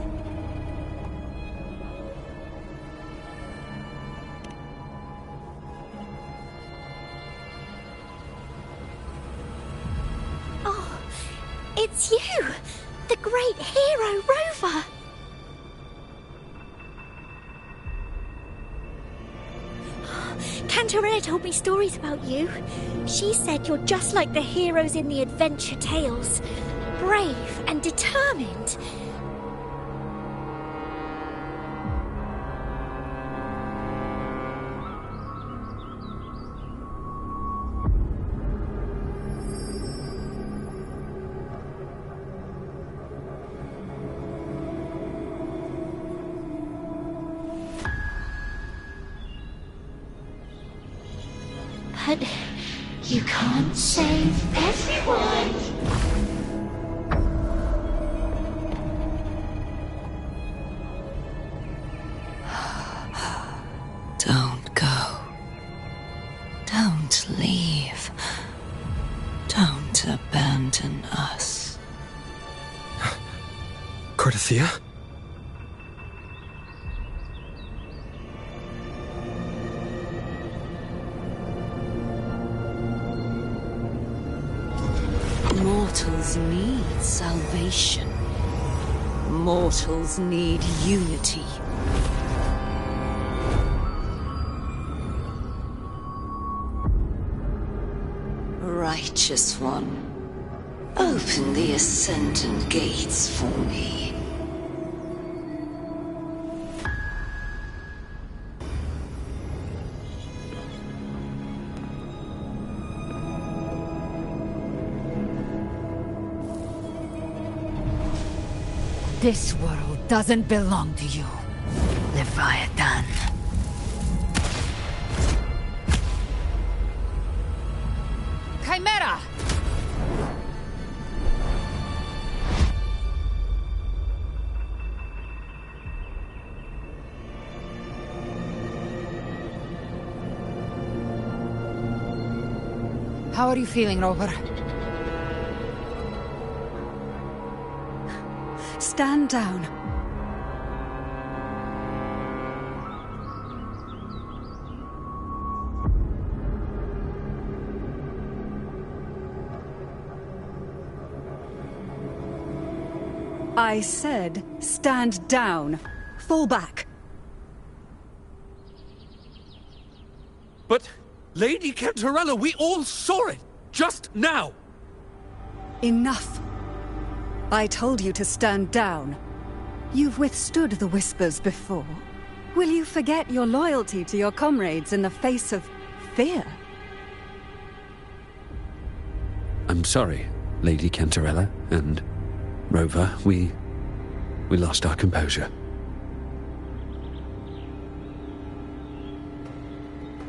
Oh, it's you, the great hero Rover. Cantarella told me stories about you. She said you're just like the heroes in the adventure tales. Brave and determined. But you can't save everyone. Don't go. Don't leave. Don't abandon us. Cardathia? Mortals need salvation. Mortals need unity. Righteous One, open the Ascendant gates for me. This world doesn't belong to you, Leviathan. Chimera! How are you feeling, Rover? Stand down. I said, stand down. Fall back. But, Lady Cantarella, we all saw it! Just now! Enough. I told you to stand down. You've withstood the whispers before. Will you forget your loyalty to your comrades in the face of fear? I'm sorry, Lady Cantarella and Rover. We lost our composure.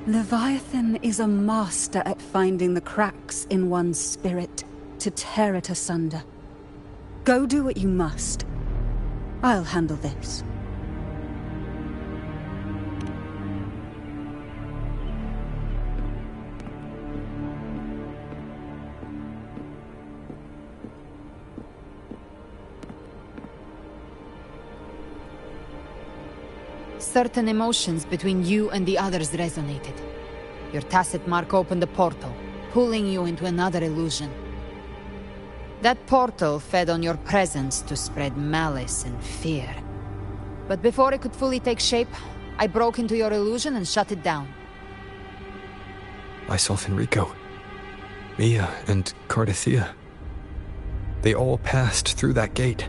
Leviathan is a master at finding the cracks in one's spirit to tear it asunder. Go do what you must. I'll handle this. Certain emotions between you and the others resonated. Your tacit mark opened a portal, pulling you into another illusion. That portal fed on your presence to spread malice and fear. But before it could fully take shape, I broke into your illusion and shut it down. I saw Fenrico, Mia, and Cardathea. They all passed through that gate.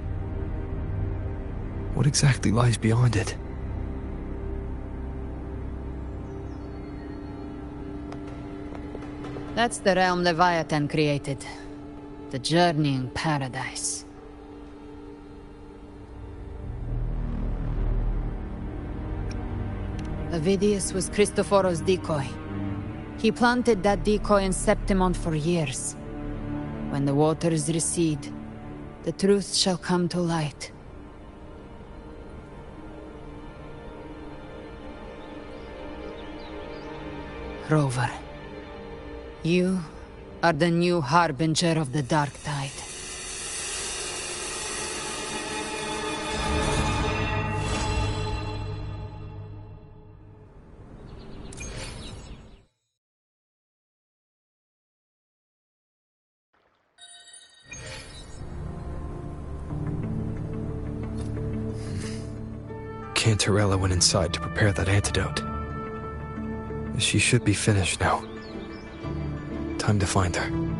What exactly lies beyond it? That's the realm Leviathan created. The journeying paradise. Avidius was Cristoforo's decoy. He planted that decoy in Septimont for years. When the waters recede, the truth shall come to light. Rover, you are the new harbinger of the Dark Tide. Cantarella went inside to prepare that antidote. She should be finished now. Time to find her.